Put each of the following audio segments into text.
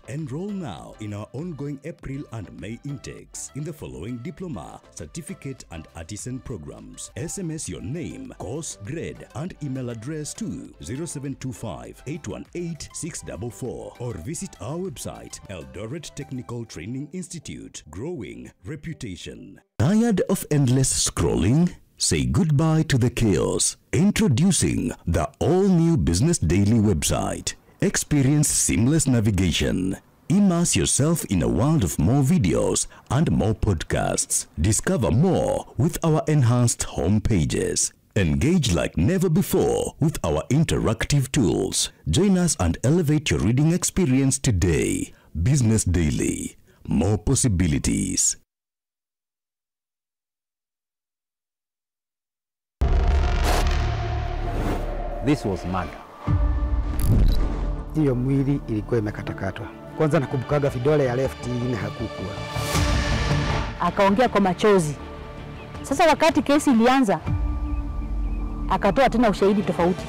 Enroll now in our ongoing April and May intakes in the following diploma, certificate and artisan programs. SMS your name, course, grade and email address to 0725 818 644 or visit our website Eldoret Technical Training Institute. Growing reputation. Tired of endless scrolling? Say goodbye to the chaos. Introducing the all-new Business Daily website. Experience seamless navigation. Immerse yourself in a world of more videos and more podcasts. Discover more with our enhanced home pages. Engage like never before with our interactive tools. Join us and elevate your reading experience today. Business Daily. More possibilities. This was murder. Hiyo mwili ilikuwa imekatakatwa. Kwanza nakumbukaga vidole ya left ile hakukuwa. Akaongea kwa machozi. Sasa wakati kesi ilianza, akatoa tena ushahidi tofauti.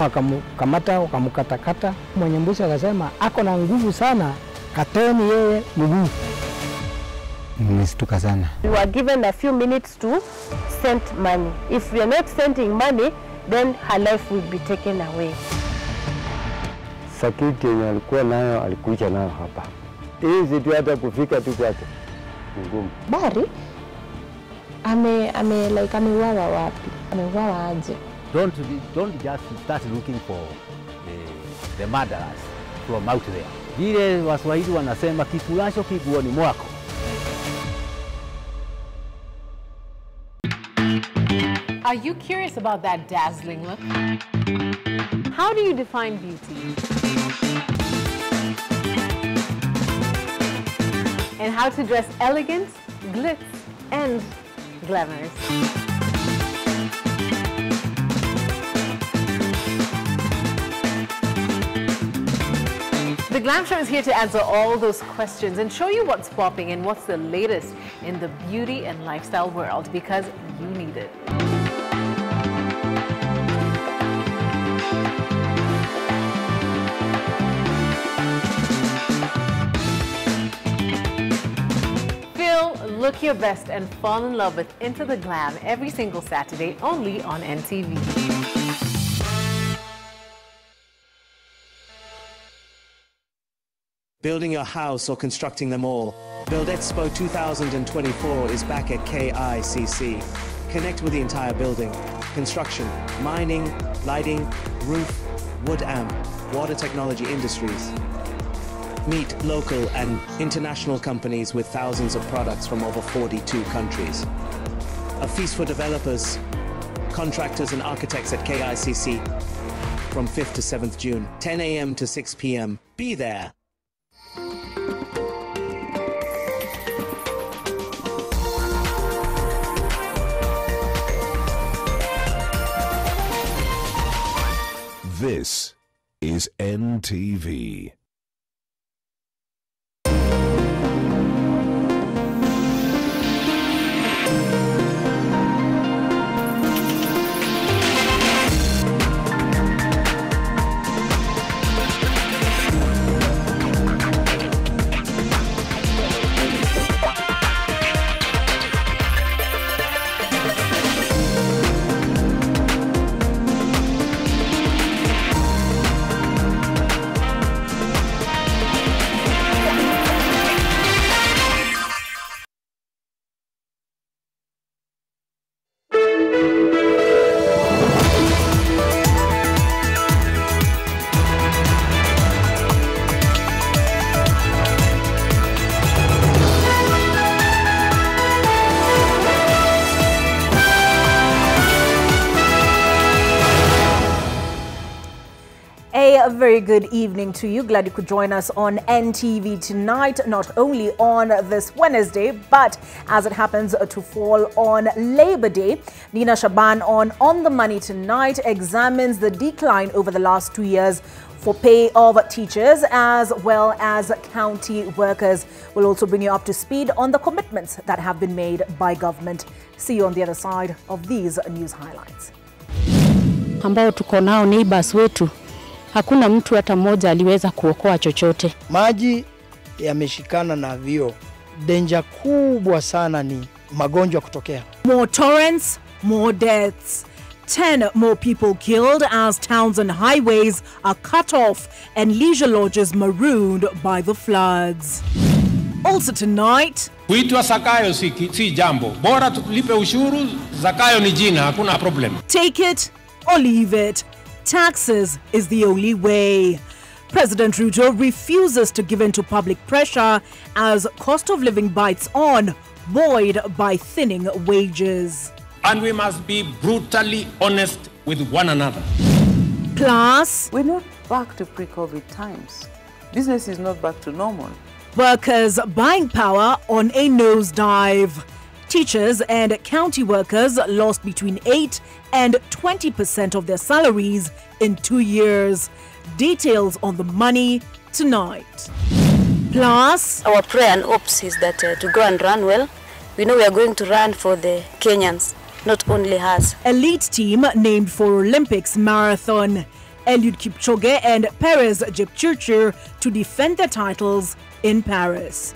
Akamkamata, akamkatakata. Mwenye mbuzi akasema ako na nguvu sana, kateni yeye mguu. Nimestuka sana. We were given a few minutes to send money. If we are not sending money, then her life will be taken away. Sakiti yenye alikuwa nayo alikuja nayo hapa. Hizi tu hata kufika tu kwake ngumu. Bari ameuawa wapi? Ameuawa aje? Don't just start looking for the murderers from out there. Vile Waswahili wanasema kikulacho kiguoni mwako. Are you curious about that dazzling look? How do you define beauty? And how to dress elegant, glitz, and glamorous. The Glam Show is here to answer all those questions and show you what's popping and what's the latest in the beauty and lifestyle world, because you need it. Look your best and fall in love with Into the Glam every single Saturday only on NTV. Building your house or constructing them all. Build Expo 2024 is back at KICC. Connect with the entire building. Construction, mining, lighting, roof, wood amp, water technology industries. Meet local and international companies with thousands of products from over 42 countries. A feast for developers, contractors and architects at KICC from 5th to 7th June, 10 a.m. to 6 p.m. Be there. This is NTV. A very good evening to you. Glad you could join us on NTV tonight, not only on this Wednesday, but as it happens to fall on Labor Day. Nina Shaban on the Money tonight examines the decline over the last 2 years for pay of teachers as well as county workers. We'll also bring you up to speed on the commitments that have been made by government. See you on the other side of these news highlights. Ambao tuko nao neighbors wetu hakuna mtu hata mmoja aliweza kuokoa chochote. Maji yameshikana na vioo. Danger kubwa sana ni magonjwa kutokea. More torrents, more deaths. 10 more people killed as towns and highways are cut off and leisure lodges marooned by the floods. Also tonight, kuitwa Zakayo si jambo. Bora tulipe ushuru, Zakayo ni jina, hakuna problem. Take it or leave it. Taxes is the only way. President Ruto refuses to give in to public pressure as cost of living bites on, buoyed by thinning wages. And we must be brutally honest with one another. Plus, we're not back to pre-COVID times. Business is not back to normal. Workers buying power on a nosedive. Teachers and county workers lost between 8 and 20% of their salaries in 2 years. Details on the money tonight. Plus, our prayer and hopes is that to go and run well. We know we are going to run for the Kenyans, not only us. Elite team named for Olympics marathon. Eliud Kipchoge and Perez Jepchirchir to defend their titles in Paris.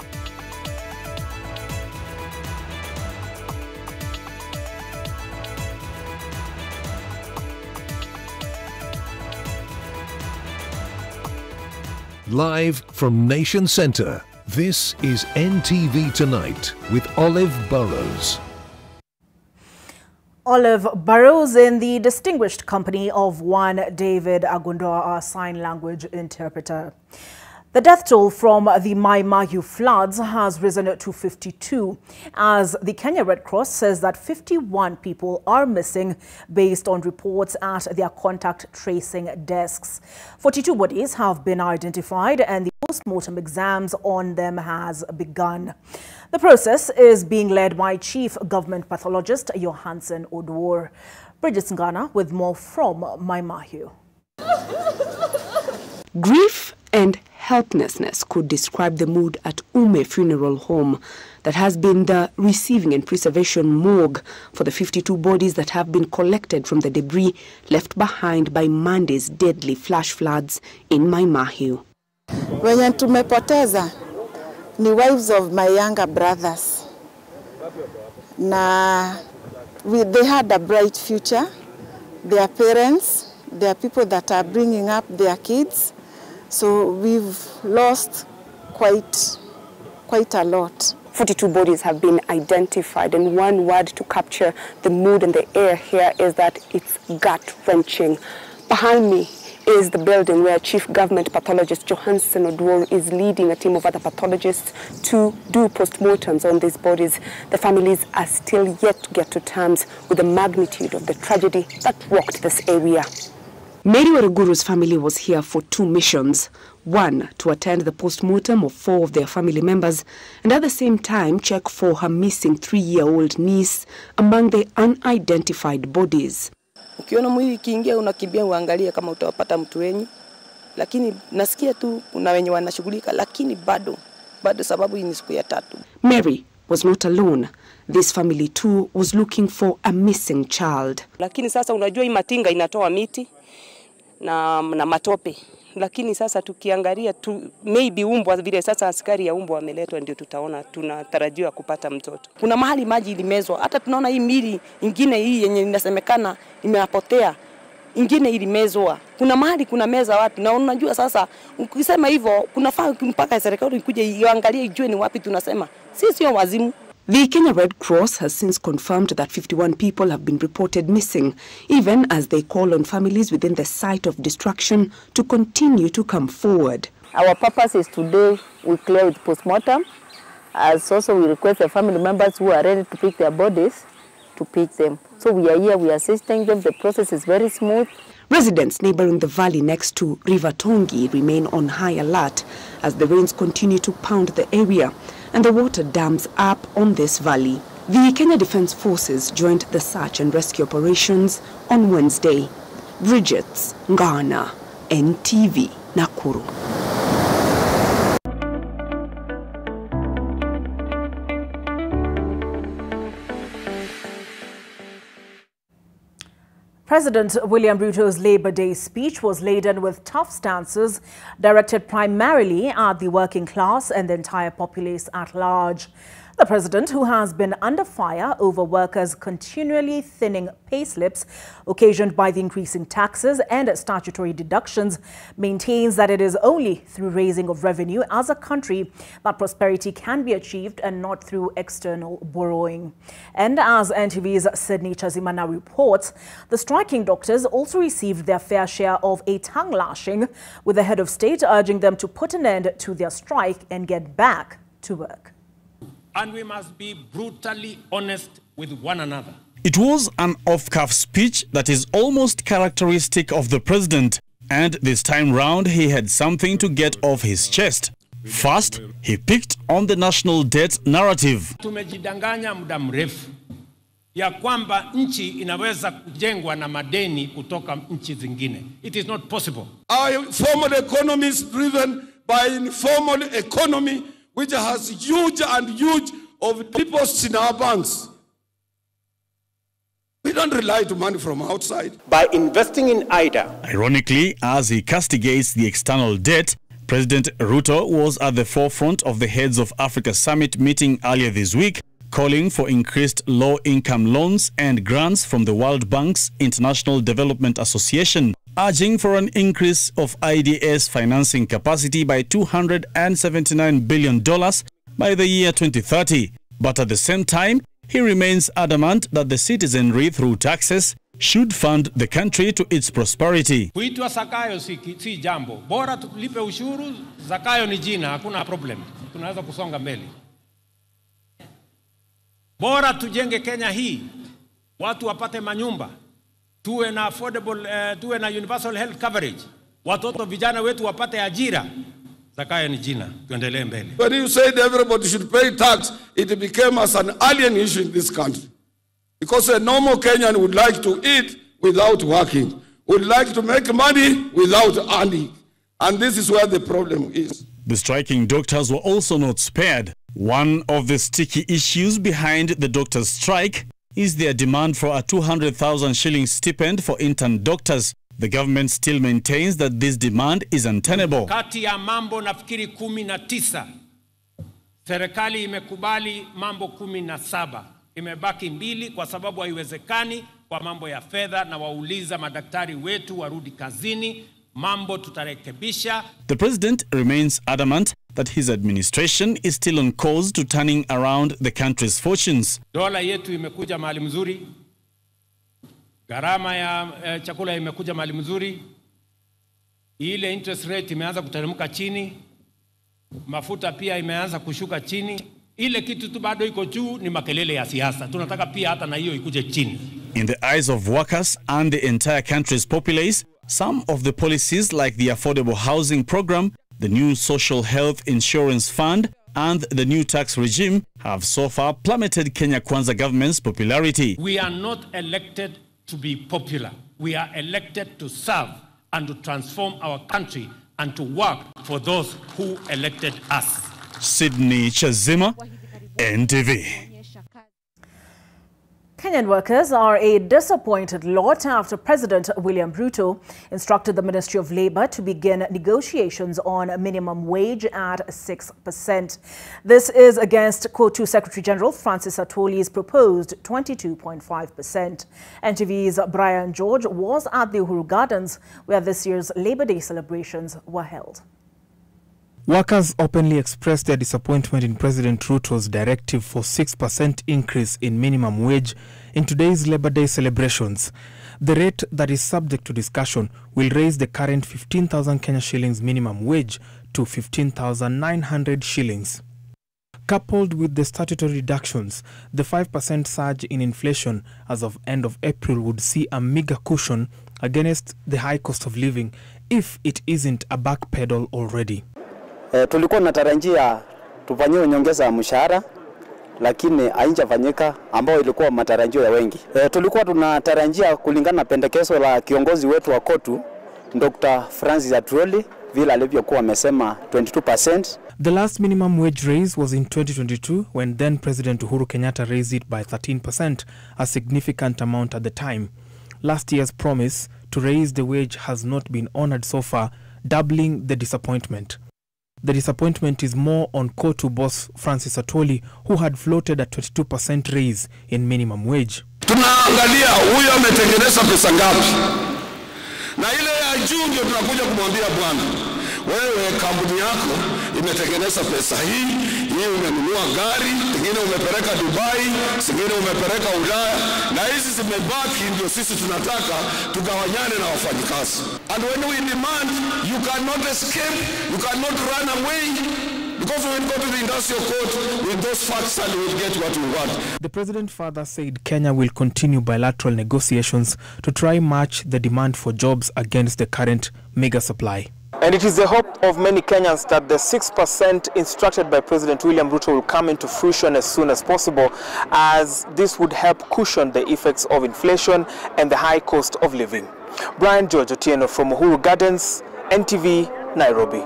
Live from Nation Centre, this is NTV Tonight with Olive Burrows. Olive Burrows in the distinguished company of one David Agundoa, a sign language interpreter. The death toll from the Mai Mahiu floods has risen to 52, as the Kenya Red Cross says that 51 people are missing based on reports at their contact tracing desks. 42 bodies have been identified and the post-mortem exams on them has begun. The process is being led by Chief Government Pathologist Johansen Odwor. Bridget Ngana with more from Mai Mahiu. Grief and helplessness could describe the mood at Ume Funeral Home that has been the receiving and preservation morgue for the 52 bodies that have been collected from the debris left behind by Monday's deadly flash floods in Mai Mahiu. Wenye tumepoteza ni wives of my younger brothers. They had a bright future. Their parents, they are people that are bringing up their kids. So we've lost quite a lot. 42 bodies have been identified, and one word to capture the mood and the air here is that it's gut-wrenching. Behind me is the building where Chief Government Pathologist Johansen Odwor is leading a team of other pathologists to do postmortems on these bodies. The families are still yet to get to terms with the magnitude of the tragedy that rocked this area. Mary Waruguru's family was here for 2 missions. One, to attend the post-mortem of 4 of their family members, and at the same time check for her missing 3-year-old niece among the unidentified bodies. Ukiona mwili kiingia unakimbia uangalie kama utawapata mtu wenyu. Lakini nasikia tu kuna wenye wanashughulika, lakini bado sababu hii ni siku ya 3. Mary was not alone. This family too was looking for a missing child. Lakini sasa unajua hii matinga inatoa miti na matope. Lakini sasa tukiangalia maybe umbwa vile sasa askari ya umbwa wameletwa ndio tunatarajiwa kupata mtoto. Kuna mahali maji ilimezwa. Hata tunaona hii mili ingine hii yenye inasemekana imepotea. Ingine ilimezwa. Kuna mahali kuna meza watu na unajua sasa ukisema hivyo kunafaa mpaka serikali ikuje iangalie ijue ni wapi tunasema. Sisi sio wazimu. The Kenya Red Cross has since confirmed that 51 people have been reported missing, even as they call on families within the site of destruction to continue to come forward. Our purpose is today we clear with postmortem, as also we request the family members who are ready to pick their bodies to pick them. So we are here, we are assisting them. The process is very smooth. Residents neighboring the valley next to River Tongi remain on high alert as the rains continue to pound the area and the water dams up on this valley. The Kenya Defence Forces joined the search and rescue operations on Wednesday. Bridget Ngana, NTV, Nakuru. President William Ruto's Labour Day speech was laden with tough stances directed primarily at the working class and the entire populace at large. The president, who has been under fire over workers' continually thinning payslips occasioned by the increasing taxes and statutory deductions, maintains that it is only through raising of revenue as a country that prosperity can be achieved and not through external borrowing. And as NTV's Sydney Chazimana reports, the striking doctors also received their fair share of a tongue lashing, with the head of state urging them to put an end to their strike and get back to work. And we must be brutally honest with one another. It was an off-cuff speech that is almost characteristic of the president, and this time round he had something to get off his chest. First, he picked on the national debt narrative. Tumejidanganya muda mrefu ya kwamba nchi inaweza kujengwa na madeni kutoka nchi zingine. It is not possible. Our formal economy is driven by informal economy, which has huge of deposits in our banks. We don't rely on money from outside. By investing in IDA. Ironically, as he castigates the external debt, President Ruto was at the forefront of the Heads of Africa Summit meeting earlier this week, calling for increased low-income loans and grants from the World Bank's International Development Association, urging for an increase of IDA's financing capacity by $279 billion by the year 2030. But at the same time, he remains adamant that the citizenry through taxes should fund the country to its prosperity. Kuitwa Zakayo si jambo. Bora tulipe ushuru, Zakayo ni jina, hakuna problem. Tunaweza kusonga mbele. Bora tujenge Kenya hii, watu wapate manyumba, tuwe na affordable, tuwe na universal health coverage, watoto vijana wetu wapate ajira. Zakayo ni jina, tuendelee mbele. When you said everybody should pay tax, it became as an alien issue in this country. Because a normal Kenyan would like to eat without working, would like to make money without earning. And this is where the problem is. The striking doctors were also not spared. One of the sticky issues behind the doctors' strike is their demand for a 200,000 shilling stipend for intern doctors. The government still maintains that this demand is untenable. Kati ya mambo nafikiri 19, serikali imekubali mambo 17. Imebaki 2 kwa sababu haiwezekani kwa mambo ya fedha, na wauliza madaktari wetu warudi kazini. Mambo tutarekebisha. The president remains adamant that his administration is still on course to turning around the country's fortunes. Dola yetu imekuja mahali mzuri. Gharama ya chakula imekuja mahali mzuri. Ile interest rate imeanza kuteremka chini. Mafuta pia imeanza kushuka chini. Ile kitu tu bado iko juu ni makelele ya siasa. Tunataka pia hata na hiyo ikuje chini. In the eyes of workers and the entire country's populace, some of the policies like the affordable housing program, the new social health insurance fund, and the new tax regime have so far plummeted Kenya Kwanza government's popularity. We are not elected to be popular. We are elected to serve and to transform our country and to work for those who elected us. Sydney Chazima, NTV. Kenyan workers are a disappointed lot after President William Ruto instructed the Ministry of Labour to begin negotiations on a minimum wage at 6%. This is against COTU Secretary General Francis Atwoli's proposed 22.5%. NTV's Brian George was at the Uhuru Gardens, where this year's Labour Day celebrations were held. Workers openly expressed their disappointment in President Ruto's directive for 6% increase in minimum wage in today's Labour Day celebrations. The rate that is subject to discussion will raise the current 15,000 Kenya shillings minimum wage to 15,900 shillings. Coupled with the statutory reductions, the 5% surge in inflation as of end of April would see a meager cushion against the high cost of living if it isn't a backpedal already. Tulikuwa natarajia tufanyiwe nyongeza ya mshahara, lakini haijafanyika ambao ilikuwa matarajio ya wengi. Tulikuwa tunatarajia kulingana na pendekezo la kiongozi wetu wa KOTU Dr. Francis Atwoli vile alivyokuwa amesema 22%. The last minimum wage raise was in 2022 when then President Uhuru Kenyatta raised it by 13%, a significant amount at the time. last year's promise to raise the wage has not been honored so far, doubling the disappointment. The disappointment is more on KOTU boss Francis Atwoli, who had floated a 22% raise in minimum wage. Tunaangalia huyo ametengeneza pesa ngapi. Na ile ya juu ndio tunakuja kumwambia bwana, wewe kampuni yako imetengeneza pesa hii umenunua gari, zingine umepeleka Dubai, zingine umepeleka Ulaya, na hizi zimebaki ndio sisi tunataka tugawanyane na wafanyikazi. And when we demand, you cannot escape, you cannot run away. Because we will go to the industrial court with those facts and we will get what we want. The president further said Kenya will continue bilateral negotiations to try match the demand for jobs against the current mega supply. And it is the hope of many Kenyans that the 6% instructed by President William Ruto will come into fruition as soon as possible, as this would help cushion the effects of inflation and the high cost of living. Brian George Otieno from Uhuru Gardens, NTV, Nairobi.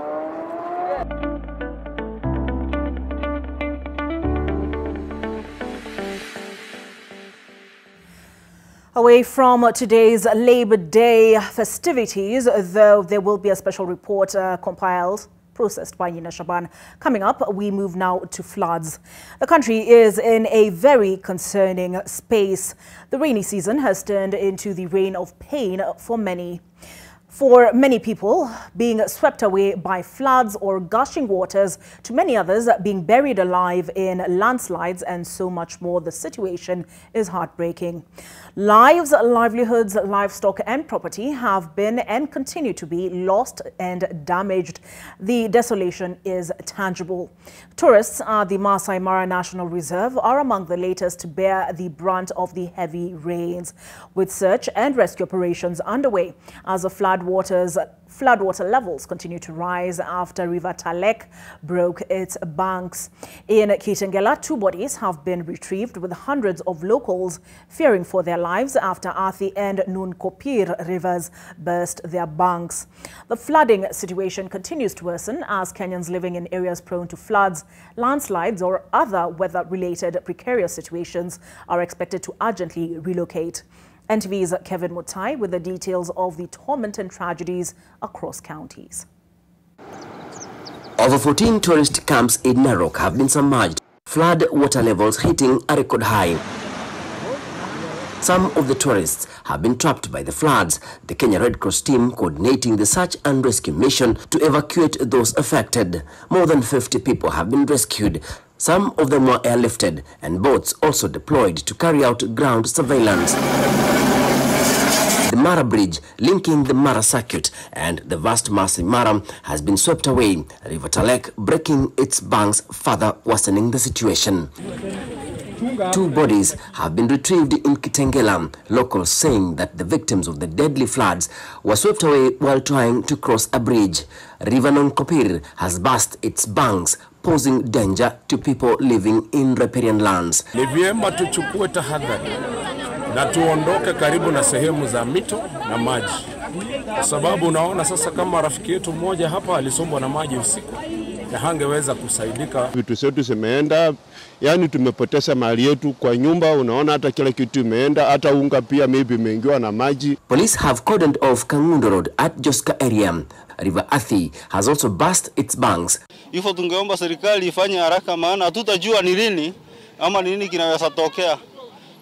Away from today's Labor Day festivities, though there will be a special report processed by Nina Shaban. Coming up, we move now to floods. The country is in a very concerning space. The rainy season has turned into the reign of pain for many. For many people, being swept away by floods or gushing waters, to many others being buried alive in landslides and so much more, the situation is heartbreaking. Lives, livelihoods, livestock and property have been and continue to be lost and damaged. The desolation is tangible. Tourists at the Masai Mara National Reserve are among the latest to bear the brunt of the heavy rains, with search and rescue operations underway as the floodwater levels continue to rise after River Talek broke its banks. In Kitengela, 2 bodies have been retrieved, with hundreds of locals fearing for their lives after Athi and Nunkopir rivers burst their banks. The flooding situation continues to worsen as Kenyans living in areas prone to floods, landslides or other weather-related precarious situations are expected to urgently relocate. NTV's Kevin Mutai with the details of the torment and tragedies across counties. Over 14 tourist camps in Narok have been submerged, flood water levels hitting a record high. Some of the tourists have been trapped by the floods, the Kenya Red Cross team coordinating the search and rescue mission to evacuate those affected. More than 50 people have been rescued. Some of them were airlifted and boats also deployed to carry out ground surveillance. The Mara Bridge, linking the Mara Circuit and the vast Masai Mara, has been swept away, River Talek breaking its banks, further worsening the situation. 2 bodies have been retrieved in Kitengela, locals saying that the victims of the deadly floods were swept away while trying to cross a bridge. River Nunkopir has burst its banks, posing danger to people living in riparian lands. Ni vyema tuchukue tahadhari na tuondoke karibu na sehemu za mito na maji. Kwa sababu unaona sasa kama rafiki yetu mmoja hapa alisombwa na maji usiku na hangeweza kusaidika. Vitu zetu zimeenda, yani tumepoteza mali yetu kwa nyumba, unaona hata kila kitu imeenda, hata unga pia maybe imeingiwa na maji. Police have cordoned off Kangundo Road at Joska area. River Athi has also burst its banks. Hivyo tungeomba serikali ifanye haraka, maana hatutajua ni lini ama nini kinaweza tokea.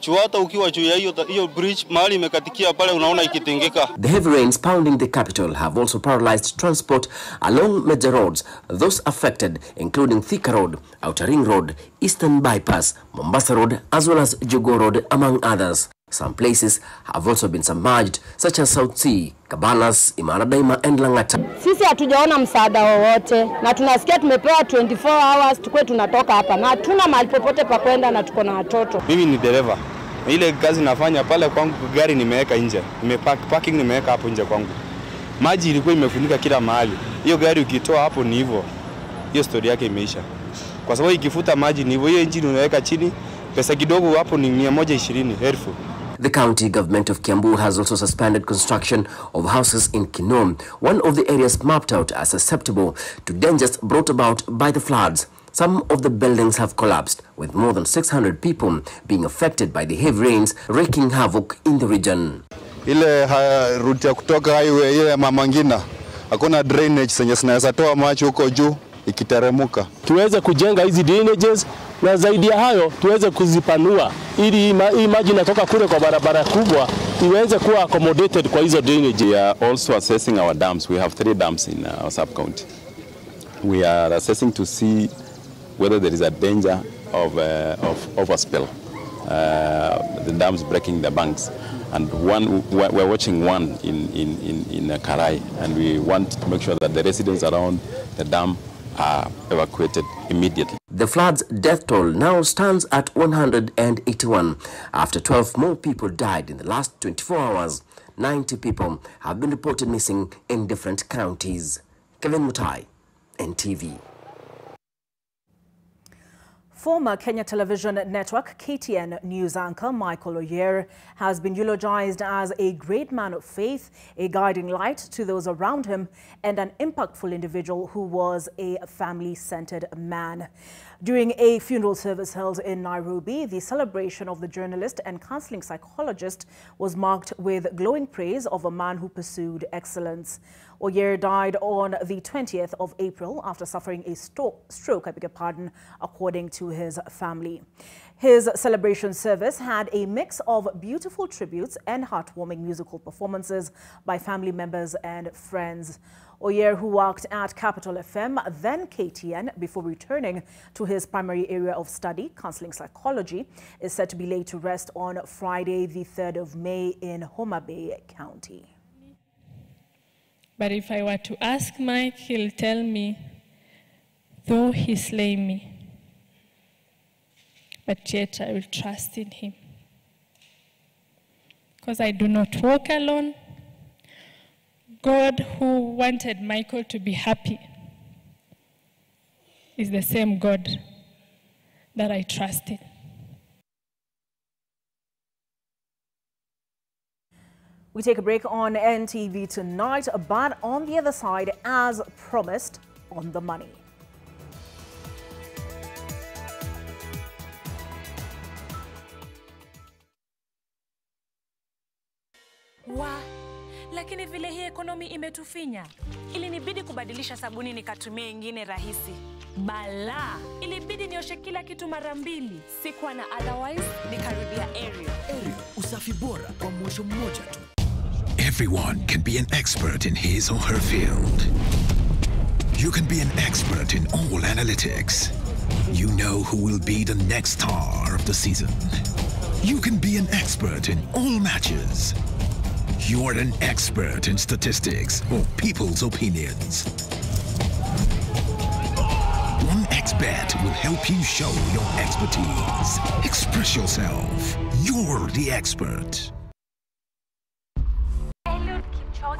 Chuata ukiwa juu ya hiyo bridge mahali imekatikia pale unaona ikitengeka. The heavy rains pounding the capital have also paralyzed transport along major roads, those affected including Thika Road, Outer Ring Road, Eastern Bypass, Mombasa Road as well as Jogoo Road among others. Some places have also been submerged such as South Sea, Cabanas, Imara Daima and Langata. Sisi hatujaona msaada wowote na tunasikia tumepewa 24 hours tukwe tunatoka hapa na hatuna mahali popote pa kwenda na tuko na watoto. Mimi ni dereva. Ile kazi nafanya pale kwangu gari nimeweka nje. Parking nimeweka hapo nje kwangu. Maji ilikuwa imefunika kila mahali. Hiyo gari ukitoa hapo ni hivyo. Hiyo story yake imeisha. Kwa sababu ikifuta maji ni hivyo, hiyo engine unaweka chini, pesa kidogo hapo ni 120,000. The county government of Kiambu has also suspended construction of houses in Kinom, one of the areas mapped out as susceptible to dangers brought about by the floods. Some of the buildings have collapsed, with more than 600 people being affected by the heavy rains wreaking havoc in the region. ile route ya kutoka highway ile Mama Ngina. Hakuna drainage zenye zinaweza toa maji huko juu ikiteremuka. Tuweze kujenga hizi drainages na zaidi ya hayo tuweze kuzipanua ili hii maji inatoka kule kwa barabara kubwa iweze kuwa accommodated kwa hizo drainage. We are also assessing our dams. We have 3 dams in our sub-county. We are assessing to see whether there is a danger of overspill. The dams breaking the banks. And we're watching one in Karai, and we want to make sure that the residents around the dam are evacuated immediately. The flood's death toll now stands at 181. After 12 more people died in the last 24 hours, 90 people have been reported missing in different counties. Kevin Mutai, NTV. Former Kenya Television Network KTN news anchor Michael Oyer has been eulogized as a great man of faith, a guiding light to those around him, and an impactful individual who was a family-centered man. During a funeral service held in Nairobi, the celebration of the journalist and counseling psychologist was marked with glowing praise of a man who pursued excellence. Oyer died on the 20th of April after suffering a stroke, according to his family. His celebration service had a mix of beautiful tributes and heartwarming musical performances by family members and friends. Oyer, who worked at Capital FM, then KTN, before returning to his primary area of study, counseling psychology, is set to be laid to rest on Friday, the 3rd of May in Homa Bay County. But if I were to ask Mike, he'll tell me, though he slay me, but yet I will trust in him. Because I do not walk alone. God, who wanted Michael to be happy, is the same God that I trust in. We take a break on NTV tonight, but on the other side, as promised, on the money. Lakini vile hii ekonomi imetufinya, ilinibidi kubadilisha sabuni nikatumia ingine rahisi. Bala, ilibidi nioshe kila kitu mara mbili. Sikuwa na otherwise, nikarudia Ariel. Ariel, usafi bora kwa mwosho mmoja tu. Everyone can be an expert in his or her field. You can be an expert in all analytics. You know who will be the next star of the season. You can be an expert in all matches. You're an expert in statistics or people's opinions. 1xBet will help you show your expertise. Express yourself. You're the expert.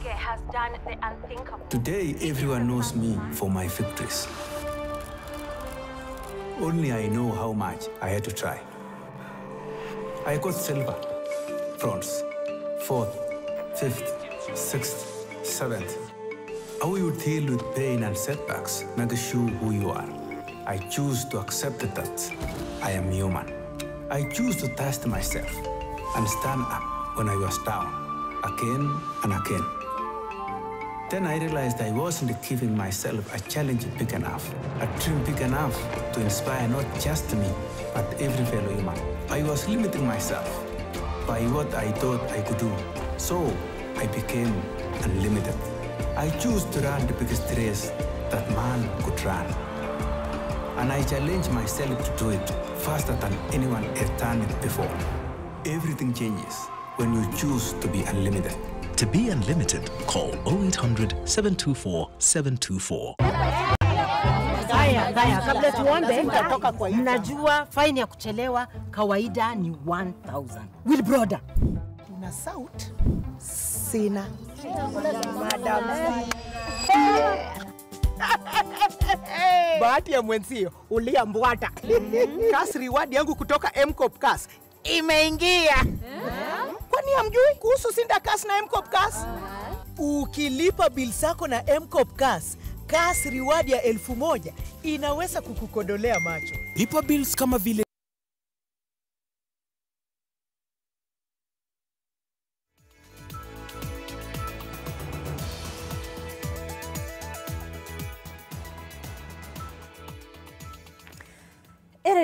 Has done the unthinkable. Today, everyone knows me for my victories. Only I know how much I had to try. I got silver, bronze, 4th, 5th, 6th, 7th. How you deal with pain and setbacks makes you who you are. I choose to accept that I am human. I choose to test myself and stand up when I was down, again and again. Then I realized I wasn't giving myself a challenge big enough, a dream big enough to inspire not just me, but every fellow human. I was limiting myself by what I thought I could do, so I became unlimited. I chose to run the biggest race that man could run. And I challenged myself to do it faster than anyone had done it before. Everything changes when you choose to be unlimited. To be unlimited, call 0800-724-724. Gaya, kabla tuombe, mnajua faini ya kuchelewa kawaida ni 1,000. Will brother. Una sauti? Sina. Madam. Bahati ya mwenzio uliambwata. Cash reward yangu kutoka Mcop Cash imeingia. Kwani hamjui kuhusu Sinda Cash na Mcop Cash? Ukilipa bill zako na Mcop Cash, cash reward ya 1,000 inaweza kukukodolea macho. Lipa bills kama vile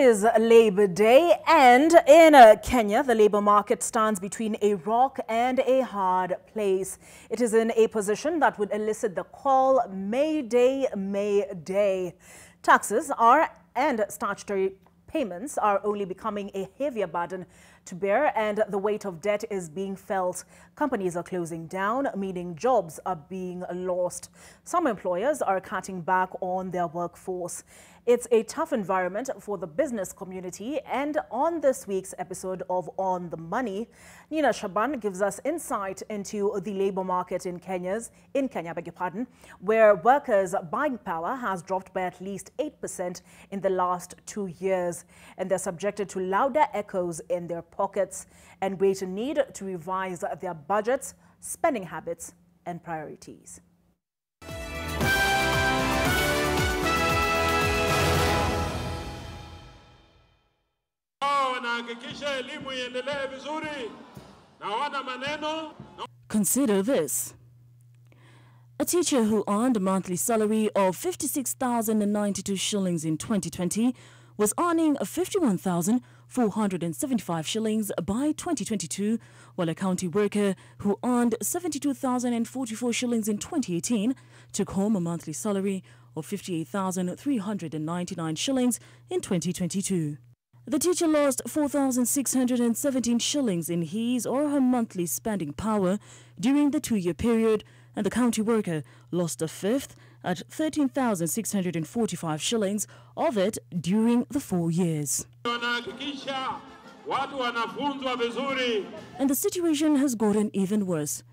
is Labor Day, and in Kenya, the labor market stands between a rock and a hard place. It is in a position that would elicit the call, Mayday, Mayday. Taxes and statutory payments are only becoming a heavier burden to bear, and the weight of debt is being felt. Companies are closing down, meaning jobs are being lost. Some employers are cutting back on their workforce. It's a tough environment for the business community, and on this week's episode of On the Money, Nina Shaban gives us insight into the labor market in Kenya, where workers' buying power has dropped by at least 8% in the last 2 years, and they're subjected to louder echoes in their pockets and greater need to revise their budgets, spending habits, and priorities. Consider this. A teacher who earned a monthly salary of 56,092 shillings in 2020 was earning 51,475 shillings by 2022, while a county worker who earned 72,044 shillings in 2018 took home a monthly salary of 58,399 shillings in 2022. The teacher lost 4,617 shillings in his or her monthly spending power during the 2-year period, and the county worker lost a fifth at 13,645 shillings of it during the 4 years. And the situation has gotten even worse,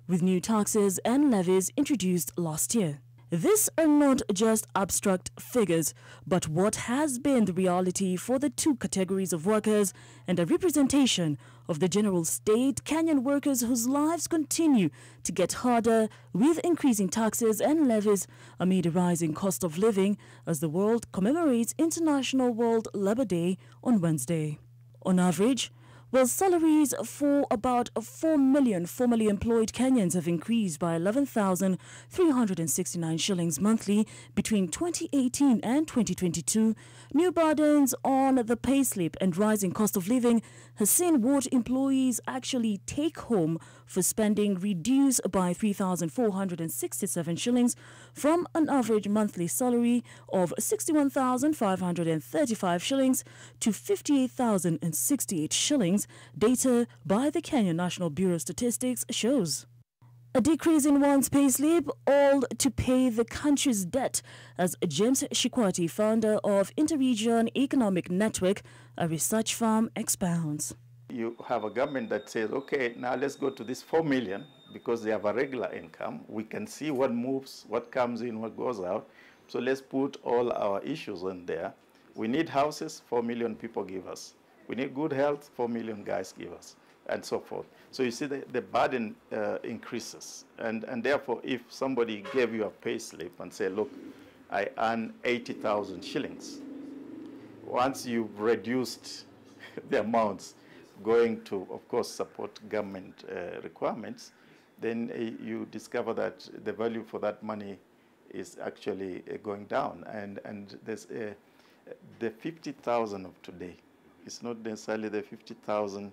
with new taxes and levies introduced last year. These are not just abstract figures, but what has been the reality for the two categories of workers and a representation of the general state Kenyan workers whose lives continue to get harder with increasing taxes and levies amid a rising cost of living as the world commemorates International World Labor Day on Wednesday. On average, while salaries for about 4 million formerly employed Kenyans have increased by 11,369 shillings monthly between 2018 and 2022, new burdens on the payslip and rising cost of living has seen what employees actually take home for spending reduced by 3,467 shillings from an average monthly salary of 61,535 shillings to 58,068 shillings. Data by the Kenya National Bureau of Statistics shows. A decrease in one's payslip, all to pay the country's debt, as James Shikwati, founder of Interregion Economic Network, a research firm, expounds. You have a government that says, okay, now let's go to this 4 million because they have a regular income. We can see what moves, what comes in, what goes out. So let's put all our issues on there. We need houses, 4 million people give us. We need good health, 4 million guys give us, and so forth. So you see the burden increases. And therefore, if somebody gave you a pay slip and say, look, I earn 80,000 shillings, once you've reduced the amounts going to, of course, support government requirements, then you discover that the value for that money is actually going down. And there's the 50,000 of today. It's not necessarily the 50,000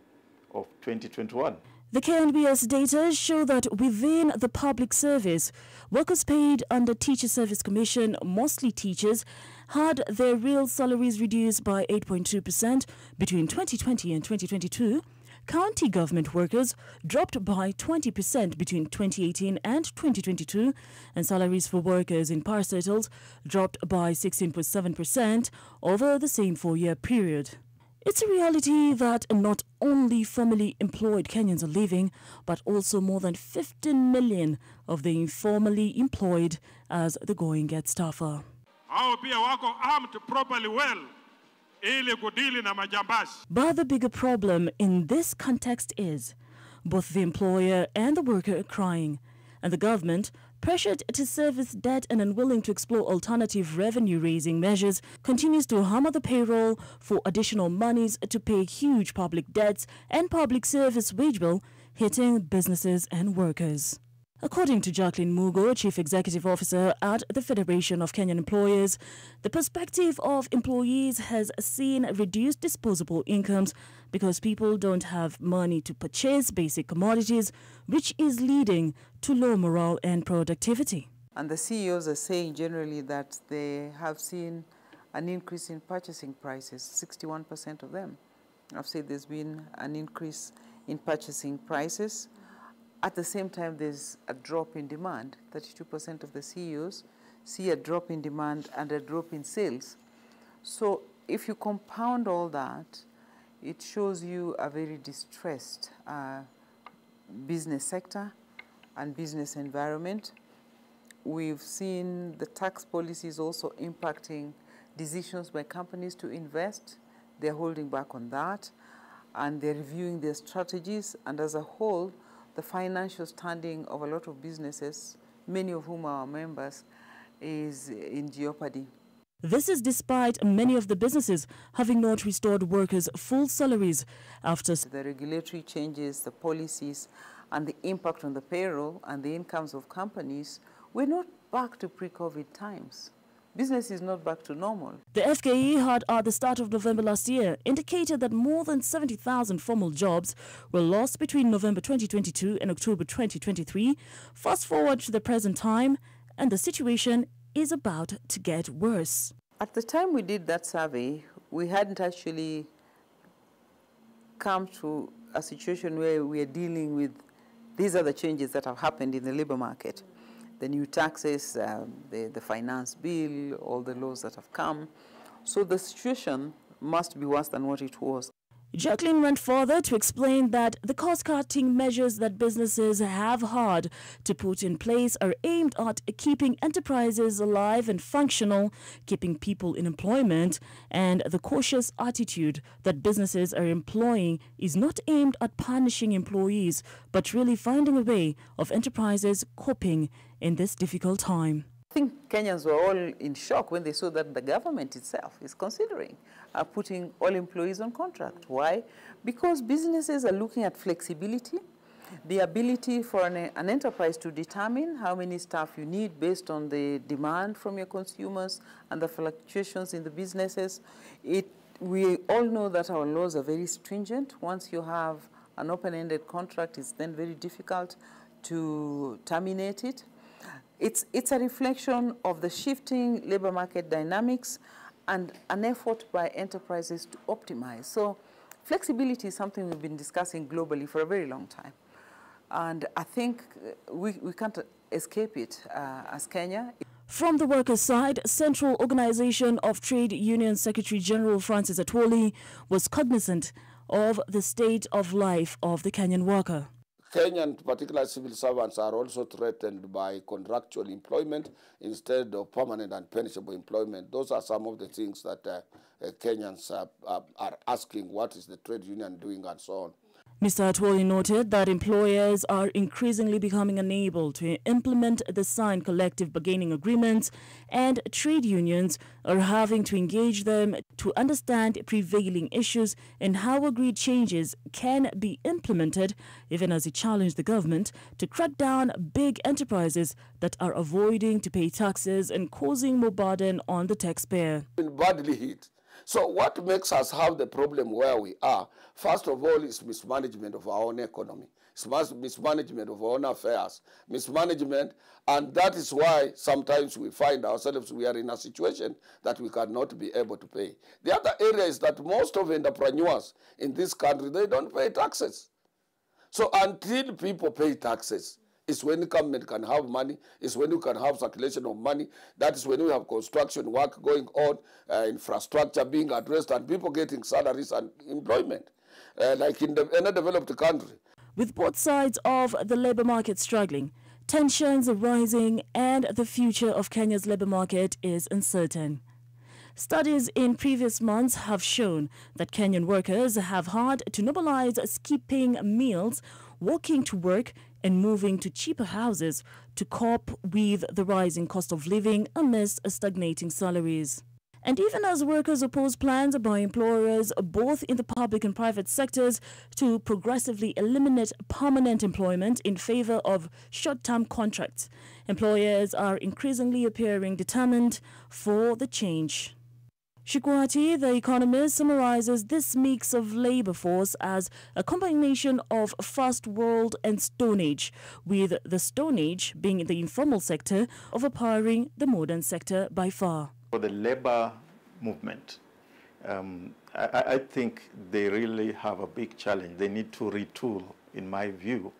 of 2021. The KNBS data show that within the public service, workers paid under Teacher Service Commission, mostly teachers, had their real salaries reduced by 8.2% between 2020 and 2022. County government workers dropped by 20% between 2018 and 2022, and salaries for workers in parastatals dropped by 16.7% over the same 4-year period. It's a reality that not only formerly employed Kenyans are leaving, but also more than 15 million of the informally employed as the going gets tougher. But the bigger problem in this context is both the employer and the worker are crying, and the government, pressured to service debt and unwilling to explore alternative revenue-raising measures, continues to hammer the payroll for additional monies to pay huge public debts and public service wage bill, hitting businesses and workers. According to Jacqueline Mugo, Chief Executive Officer at the Federation of Kenyan Employers, the perspective of employees has seen reduced disposable incomes because people don't have money to purchase basic commodities, which is leading to low morale and productivity. And the CEOs are saying generally that they have seen an increase in purchasing prices. 61% of them have said there's been an increase in purchasing prices. At the same time, there's a drop in demand. 32% of the CEOs see a drop in demand and a drop in sales. So if you compound all that, it shows you a very distressed business sector and business environment. We've seen the tax policies also impacting decisions by companies to invest. They're holding back on that, and they're reviewing their strategies. And as a whole, the financial standing of a lot of businesses, many of whom are our members, is in jeopardy. This is despite many of the businesses having not restored workers' full salaries after the regulatory changes, the policies, and the impact on the payroll and the incomes of companies. We're not back to pre-COVID times. Business is not back to normal. The FKE had at the start of November last year indicated that more than 70,000 formal jobs were lost between November 2022 and October 2023. Fast forward to the present time, and the situation is about to get worse. At the time we did that survey, we hadn't actually come to a situation where we are dealing with these are the changes that have happened in the labor market. The new taxes, the finance bill, all the laws that have come. So the situation must be worse than what it was. Jacqueline went further to explain that the cost-cutting measures that businesses have had to put in place are aimed at keeping enterprises alive and functional, keeping people in employment, and the cautious attitude that businesses are employing is not aimed at punishing employees, but really finding a way of enterprises coping in this difficult time. I think Kenyans were all in shock when they saw that the government itself is considering putting all employees on contract. Why? Because businesses are looking at flexibility, the ability for an enterprise to determine how many staff you need based on the demand from your consumers and the fluctuations in the businesses. We all know that our laws are very stringent. Once you have an open-ended contract, it's then very difficult to terminate it. It's a reflection of the shifting labor market dynamics and an effort by enterprises to optimize. So flexibility is something we've been discussing globally for a very long time. And I think we can't escape it as Kenya. From the workers' side, Central Organization of Trade Union Secretary General Francis Atwoli was cognizant of the state of life of the Kenyan worker. Kenyan, particularly civil servants, are also threatened by contractual employment instead of permanent and pensionable employment. Those are some of the things that Kenyans are asking, what is the trade union doing and so on. Mr. Atwoli noted that employers are increasingly becoming unable to implement the signed collective bargaining agreements, and trade unions are having to engage them to understand prevailing issues and how agreed changes can be implemented, even as they challenge the government to crack down big enterprises that are avoiding to pay taxes and causing more burden on the taxpayer. Badly hit. So what makes us have the problem where we are, first of all, is mismanagement of our own economy. It's mismanagement of our own affairs, mismanagement, and that is why sometimes we find ourselves, we are in a situation that we cannot be able to pay. The other area is that most of entrepreneurs in this country, they don't pay taxes. So until people pay taxes, it's when the government can have money, it's when you can have circulation of money, that is when we have construction work going on, infrastructure being addressed, and people getting salaries and employment, like in a developed country. With both sides of the labor market struggling, tensions are rising, and the future of Kenya's labor market is uncertain. Studies in previous months have shown that Kenyan workers have had to normalize skipping meals, walking to work, and moving to cheaper houses to cope with the rising cost of living amidst stagnating salaries. And even as workers oppose plans by employers, both in the public and private sectors, to progressively eliminate permanent employment in favor of short-term contracts, employers are increasingly appearing determined for the change. Shikwati, the economist, summarizes this mix of labor force as a combination of First World and Stone Age, with the Stone Age being in the informal sector, overpowering the modern sector by far. For the labor movement, I think they really have a big challenge. They need to retool, in my view,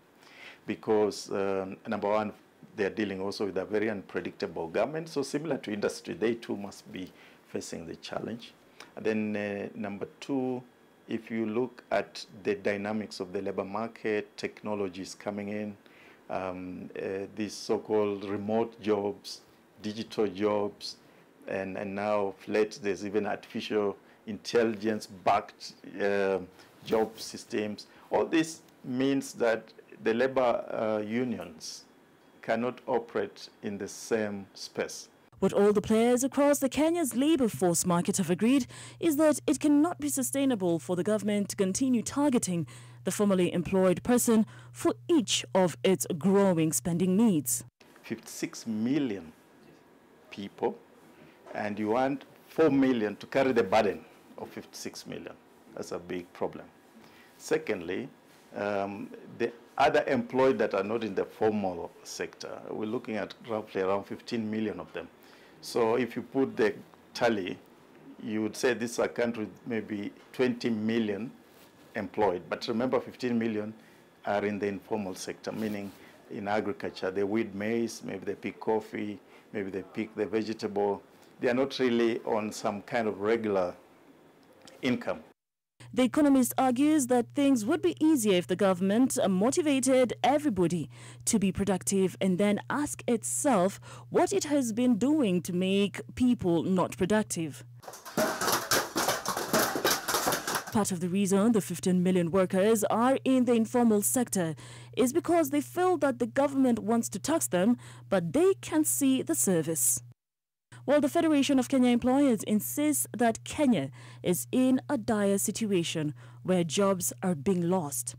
because number one, they're dealing also with a very unpredictable government. So similar to industry, they too must be facing the challenge. And then number two, if you look at the dynamics of the labor market, technologies coming in, these so-called remote jobs, digital jobs, and now there's even artificial intelligence-backed job systems. All this means that the labor unions cannot operate in the same space. What all the players across the Kenya's labour force market have agreed is that it cannot be sustainable for the government to continue targeting the formerly employed person for each of its growing spending needs. 56 million people, and you want 4 million to carry the burden of 56 million. That's a big problem. Secondly, the other employed that are not in the formal sector, we're looking at roughly around 15 million of them. So if you put the tally, you would say this is a country with maybe 20 million employed. But remember, 15 million are in the informal sector, meaning in agriculture. They weed maize, maybe they pick coffee, maybe they pick the vegetable. They are not really on some kind of regular income. The economist argues that things would be easier if the government motivated everybody to be productive and then ask itself what it has been doing to make people not productive. Part of the reason the 15 million workers are in the informal sector is because they feel that the government wants to tax them, but they can't see the service. While the Federation of Kenya Employers insists that Kenya is in a dire situation where jobs are being lost.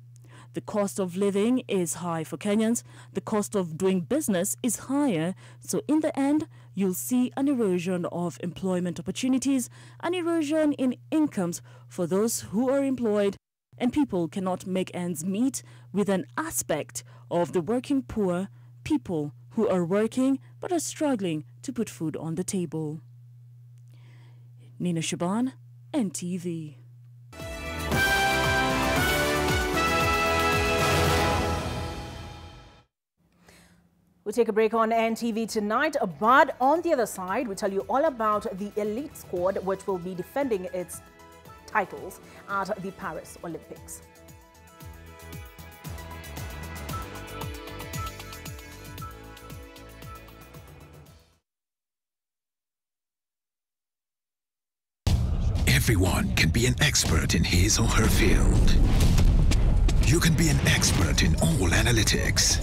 The cost of living is high for Kenyans, the cost of doing business is higher, so in the end, you'll see an erosion of employment opportunities, an erosion in incomes for those who are employed, and people cannot make ends meet with an aspect of the working poor, people who are working but are struggling to put food on the table. Nina Shaban, NTV. We'll take a break on NTV tonight, but on the other side, we'll tell you all about the elite squad which will be defending its titles at the Paris Olympics. Everyone can be an expert in his or her field. You can be an expert in all analytics.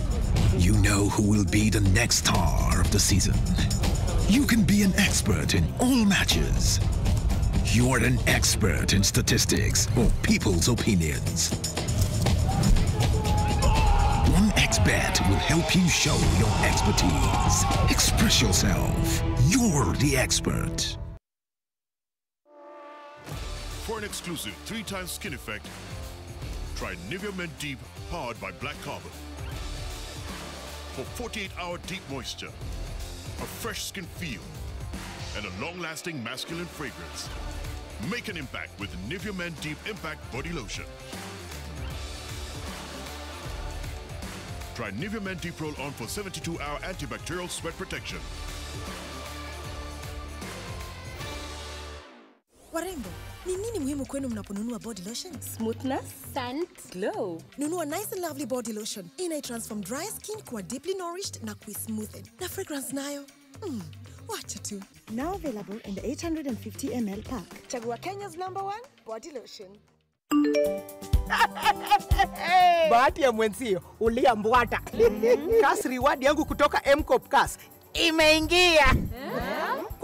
You know who will be the next star of the season. You can be an expert in all matches. You are an expert in statistics or people's opinions. 1xBet will help you show your expertise. Express yourself. You're the expert. For an exclusive 3-time skin effect, try Nivea Men Deep powered by Black Carbon. For 48-hour deep moisture, a fresh skin feel, and a long-lasting masculine fragrance. Make an impact with Nivea Men Deep Impact Body Lotion. Try Nivea Men Deep Roll-On for 72-hour antibacterial sweat protection. Warembo, ni nini muhimu kwenu mnaponunua body lotion? Smoothness, scent, glow. Nunua Nice and Lovely body lotion. Transform dry skin kuwa deeply nourished na smoothened. Na fragrance nayo. Wacha tu. Now available in the 850 ml pack. Chagua Kenya's #1 body lotion. Bahati ya mwenzio uliambwata. Cash reward yangu kutoka M-Cop Cash imeingia.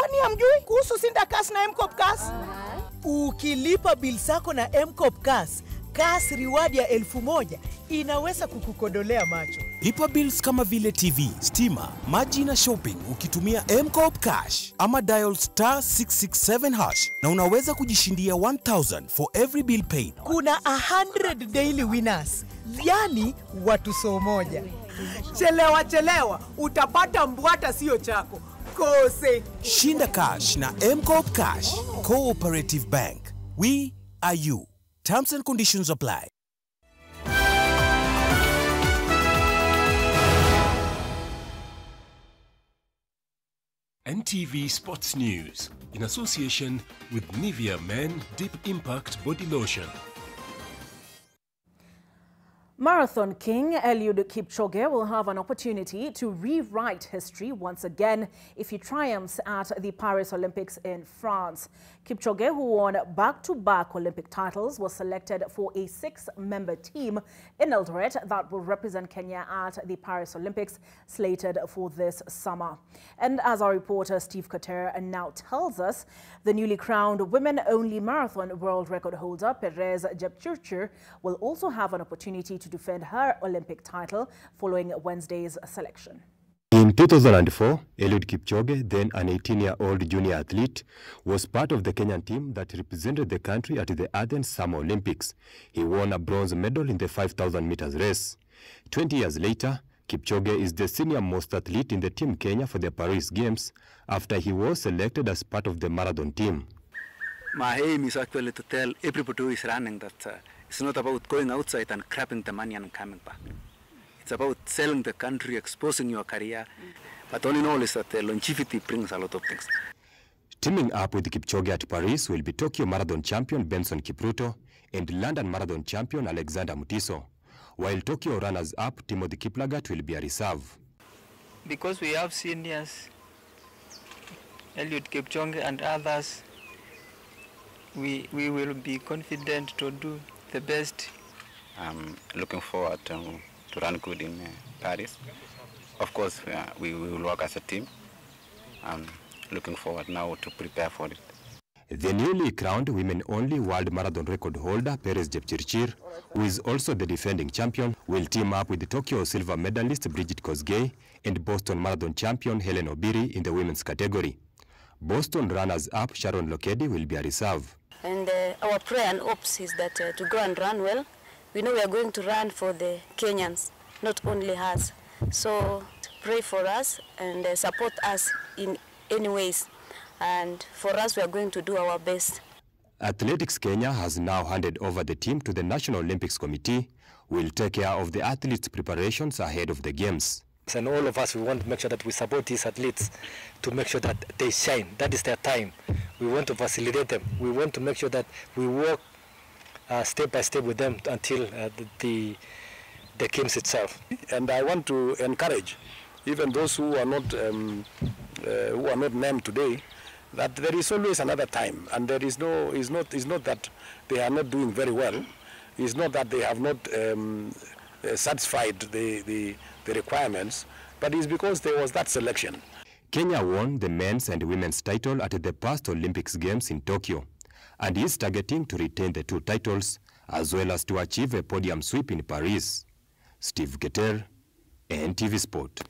Kwani hamjui kuhusu Sinda Cash na M-Cop Cash? Ukilipa bill zako na M-Cop Cash, cash reward ya 1000 inaweza kukukodolea macho. Lipa bills kama vile TV, stima, maji na shopping ukitumia M-Cop Cash ama dial *667# na unaweza kujishindia 1000 for every bill paid. Kuna 100 daily winners, yani watu so moja. Chelewa, utapata mbwata sio chako. Kose. Shinda Cash na M-Cop Cash. Cooperative Bank. We are you. Terms and conditions apply. NTV Sports News in association with Nivea Men Deep Impact Body Lotion. Marathon king Eliud Kipchoge will have an opportunity to rewrite history once again if he triumphs at the Paris Olympics in France. Kipchoge, who won back-to-back Olympic titles, was selected for a 6-member team in Eldoret that will represent Kenya at the Paris Olympics slated for this summer. And as our reporter Steve Kater now tells us, the newly crowned women-only marathon world record holder Perez Jepchirchir will also have an opportunity to defend her Olympic title following Wednesday's selection. In 2004, Eliud Kipchoge, then an 18-year-old junior athlete, was part of the Kenyan team that represented the country at the Athens Summer Olympics. He won a bronze medal in the 5,000 meters race. 20 years later, Kipchoge is the senior-most athlete in the Team Kenya for the Paris Games after he was selected as part of the marathon team. My aim is actually to tell everybody who is running that it's not about going outside and grabbing the money and coming back. It's about selling the country, exposing your career, but all in all is that the longevity brings a lot of things. Teaming up with Kipchoge at Paris will be Tokyo Marathon champion Benson Kipruto and London Marathon champion Alexander Mutiso, while Tokyo runners-up Timothy Kiplagat will be a reserve. Because we have seniors, Eliud Kipchoge and others, we will be confident to do the best. I'm looking forward to run good in Paris. Of course, we will work as a team. I'm looking forward now to prepare for it. The newly crowned women-only world marathon record holder Perez Jepchirchir, who is also the defending champion, will team up with the Tokyo silver medalist Bridget Kosgei and Boston marathon champion Helen Obiri in the women's category. Boston runners-up Sharon Lokedi will be a reserve. And our prayer and hopes is that to go and run well. We know we are going to run for the Kenyans, not only us. So pray for us and support us in any ways. And for us, we are going to do our best. Athletics Kenya has now handed over the team to the National Olympics Committee, who will take care of the athletes' preparations ahead of the Games. And all of us, we want to make sure that we support these athletes to make sure that they shine. That is their time. We want to facilitate them. We want to make sure that we work step by step with them until the Games itself. And I want to encourage even those who are not named today, that there is always another time, and there is no. It's not that they are not doing very well. It's not that they have not satisfied the requirements, but it's because there was that selection. Kenya won the men's and women's title at the past Olympics Games in Tokyo, and is targeting to retain the two titles as well as to achieve a podium sweep in Paris. Steve Geter, NTV Sport.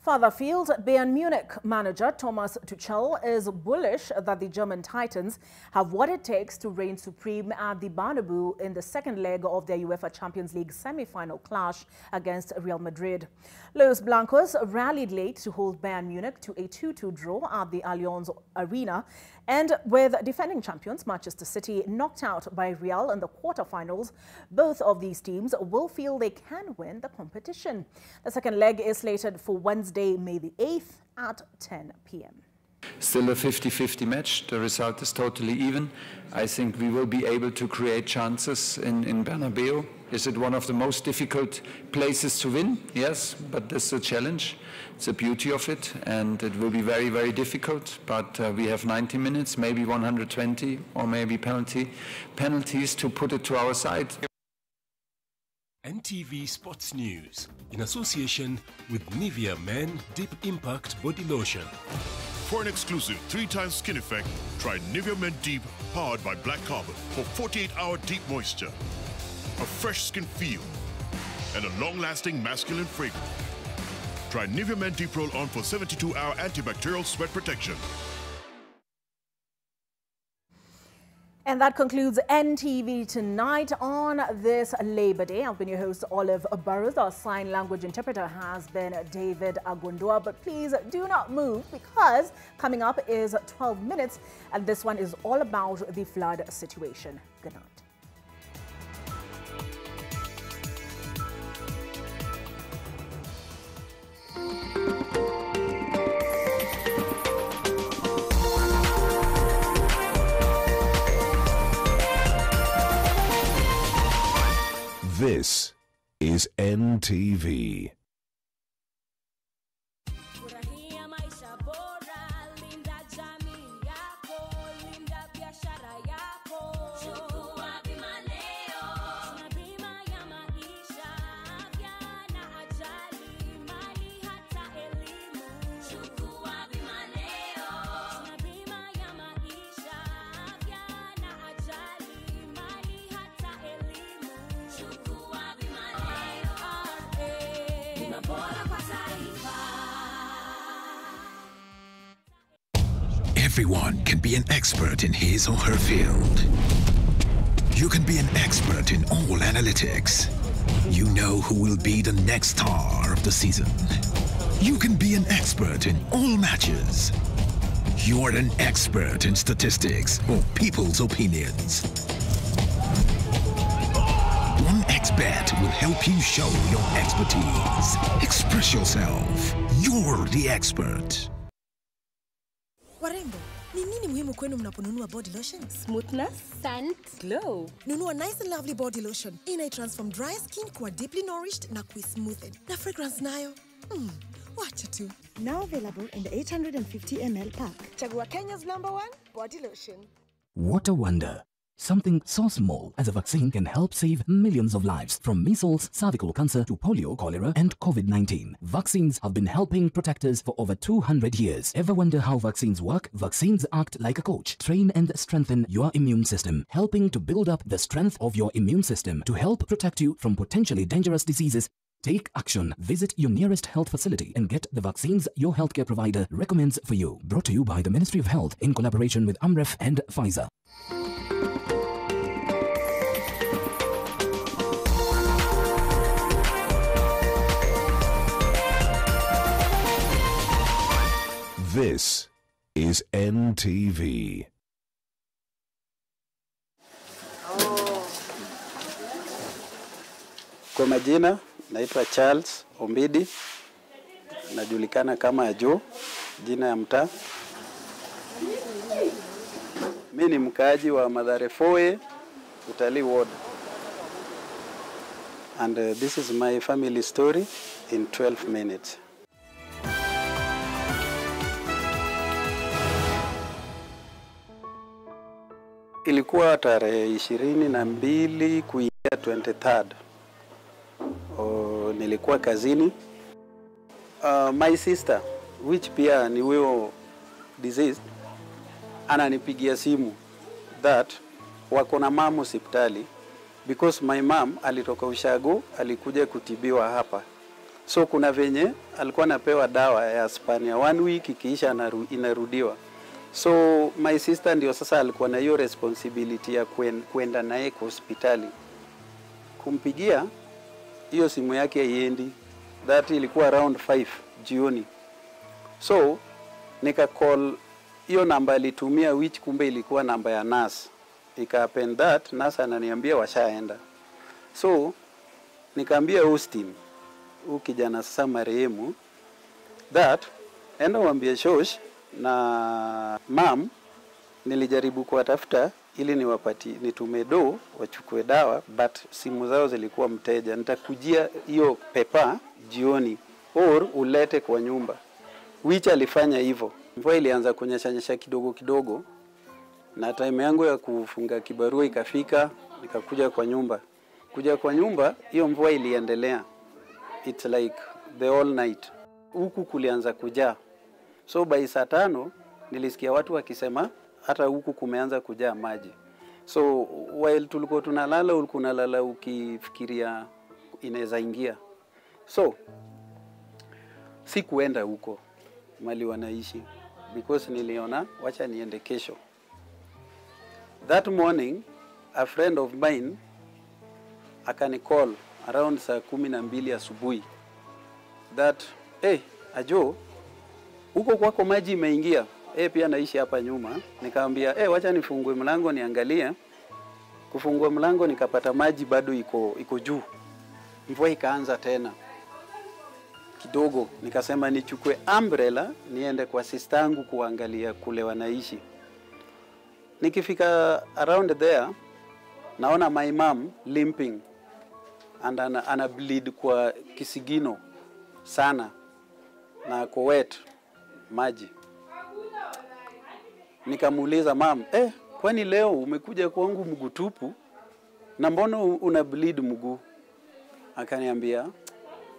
Furtherfield, Bayern Munich manager Thomas Tuchel is bullish that the German Titans have what it takes to reign supreme at the Bernabeu in the second leg of their UEFA Champions League semi-final clash against Real Madrid. Los Blancos rallied late to hold Bayern Munich to a 2-2 draw at the Allianz Arena, and with defending champions Manchester City knocked out by Real in the quarterfinals, both of these teams will feel they can win the competition. The second leg is slated for Wednesday, May the 8th at 10 p.m. Still a 50-50 match. The result is totally even. I think we will be able to create chances in Bernabeu. Is it one of the most difficult places to win? Yes, but this is a challenge. It's the beauty of it, and it will be very, very difficult. But we have 90 minutes, maybe 120, or maybe penalties to put it to our side. NTV Sports News in association with Nivea Men Deep Impact Body Lotion. For an exclusive 3-time skin effect, try Nivea Men Deep powered by Black Carbon for 48-hour deep moisture, a fresh skin feel, and a long-lasting masculine fragrance. Try Nivea Men Deep Roll-On for 72-hour antibacterial sweat protection. And that concludes NTV Tonight on this Labor Day. I've been your host, Olive Burrows. Our sign language interpreter has been David Agundua. But please do not move, because coming up is 12 minutes, and this one is all about the flood situation. Good night. This is NTV. Everyone can be an expert in his or her field. You can be an expert in all analytics. You know who will be the next star of the season. You can be an expert in all matches. You are an expert in statistics or people's opinions. 1xBet will help you show your expertise. Express yourself. You're the expert. Warembo, ni nini muhimu kwenu mnaponunua body lotion? Smoothness, scent, glow. Nunua Nice and Lovely body lotion. Inai-transform dry skin kuwa deeply nourished na kui-smoothed. Na fragrance nayo, wacha tu. Now available in the 850 ml pack. Chagua Kenya's #1 body lotion. What a wonder. Something so small as a vaccine can help save millions of lives, from measles, cervical cancer to polio, cholera, and COVID-19. Vaccines have been helping protect us for over 200 years. Ever wonder how vaccines work? Vaccines act like a coach. Train and strengthen your immune system, helping to build up the strength of your immune system to help protect you from potentially dangerous diseases. Take action. Visit your nearest health facility and get the vaccines your healthcare provider recommends for you. Brought to you by the Ministry of Health in collaboration with Amref and Pfizer. This is NTV. Kwa majina naitwa Charles Ombidi, najulikana kama Joe, jina ya mtaa. Mimi ni mkaaji wa Mathare Foe, Utalii Ward. And this is my family story in 12 minutes. Ilikuwa tarehe 22 kuingia 23rd. Nilikuwa kazini. My sister, which pia ni huyo disease, ananipigia simu that wako na mama hospitali, because my mom alitoka Ushago, alikuja kutibiwa hapa. So kuna venye alikuwa anapewa dawa ya Spania 1 week, ikiisha inarudiwa. So my sister ndio sasa alikuwa na hiyo responsibility ya kwenda naye kwa hospitali. Kumpigia, hiyo simu yake haiendi. That ilikuwa around 5 jioni. So nika call hiyo namba alitumia, which kumbe ilikuwa namba ya nurse. Ika happen that nurse ananiambia washaenda. So nikaambia Austin, huyu kijana sasa marehemu, that enda waambie Shosh na mam nilijaribu kuwatafuta ili nitume do wachukue dawa, but simu zao zilikuwa mteja. Nitakujia hiyo pepa jioni or ulete kwa nyumba. Which alifanya hivyo. Mvua ilianza kunyesha kidogo kidogo, na time yangu ya kufunga kibarua ikafika, nikakuja kwa nyumba. Kuja kwa nyumba, hiyo mvua iliendelea. It's like the all night. Huku kulianza kujaa. So by saa 5 nilisikia watu wakisema hata huku kumeanza kujaa maji. So while tulikuwa tunalala, ulikuwa unalala ukifikiria inaweza ingia. So sikuenda huko mali wanaishi because niliona wacha niende kesho. That morning a friend of mine akanicall around saa 12 asubuhi that Ajo, huko kwako maji imeingia. Pia naishi hapa nyuma. Nikamwambia wacha nifungue mlango niangalie. Kufungua mlango nikapata maji bado iko juu. Mvua ikaanza tena kidogo. Nikasema nichukue umbrella niende kwa sistangu kuangalia kule wanaishi. Nikifika around there naona my mom limping and ana bleed kwa kisigino sana na kwa wet maji. Nikamuuliza mom, kwani leo umekuja kwangu mguu tupu na mbona una bleed mguu? Akaniambia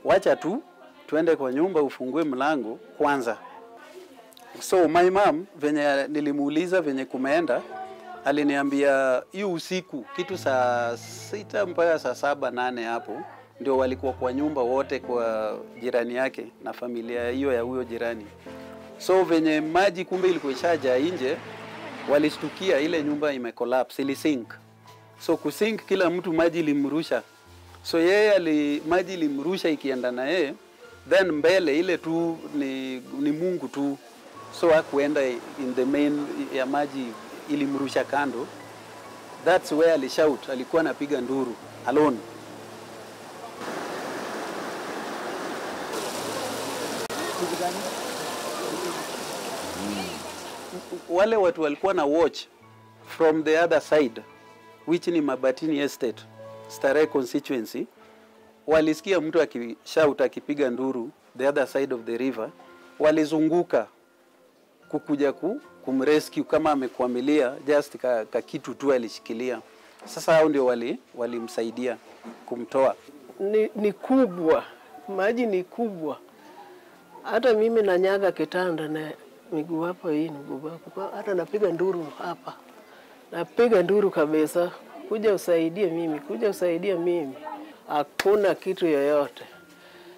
wacha tu tuende kwa nyumba ufungue mlango kwanza. So my mom venye nilimuuliza venye kumeenda, aliniambia hiyo usiku kitu saa 6 mpaka saa 7 8 hapo ndio walikuwa kwa nyumba wote kwa jirani yake na familia hiyo ya huyo jirani. So venye maji kumbe ilikuwa ishaja nje, walistukia ile nyumba imecollapse, ili sink. So kusink kila mtu maji limrusha. So yeye maji limrusha ikienda na yeye, then mbele ile tu ni Mungu tu. So hakuenda in the main ya maji ilimrusha kando. That's where alishout, alikuwa anapiga nduru alone. Wale watu walikuwa na watch from the other side, which ni Mabatini Estate, Starehe constituency. Walisikia mtu akishout akipiga nduru the other side of the river. Walizunguka kukuja kumrescue kama amekwamilia, just ka kitu tu alishikilia. Sasa hao ndio walimsaidia kumtoa. Ni kubwa, maji ni kubwa. Hata mimi nanyaga kitanda na miguu hapa hii mguu hapa. Hata napiga nduru hapa. Napiga nduru kabisa. Kuja usaidia mimi. Hakuna kitu yoyote.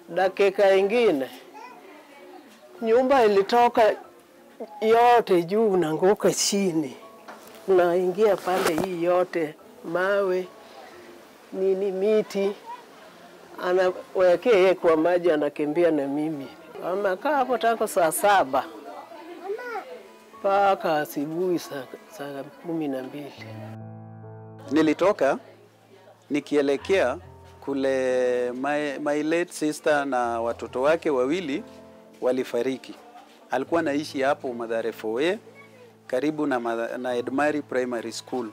Dakika ingine nyumba ilitoka yote juu na ngoka chini. Naingia pande hii yote, mawe, miti. Anawekea yeye kwa maji anakimbia na mimi. Amekaa hapo tangu saa 7 mpaka asubuhi saa 12. Nilitoka nikielekea kule my late sister na watoto wake wawili walifariki. Alikuwa anaishi hapo Mathare 4A karibu na Edmari Primary School.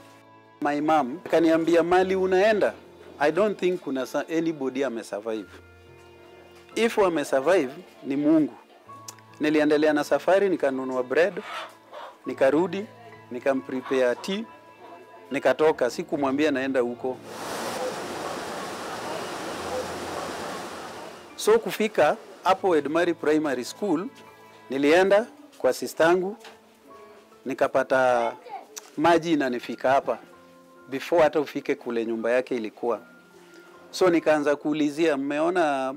My mom akaniambia mali unaenda, I don't think kuna anybody amesurvive. If wamesurvive ni Mungu. Niliendelea na safari, nikanunua bread, nikarudi, nikamprepare tea, nikatoka, sikumwambia naenda huko. So kufika hapo Edmari Primary School, nilienda kwa sistangu, nikapata maji inanifika hapa before hata ufike kule nyumba yake ilikuwa. So nikaanza kuulizia, mmeona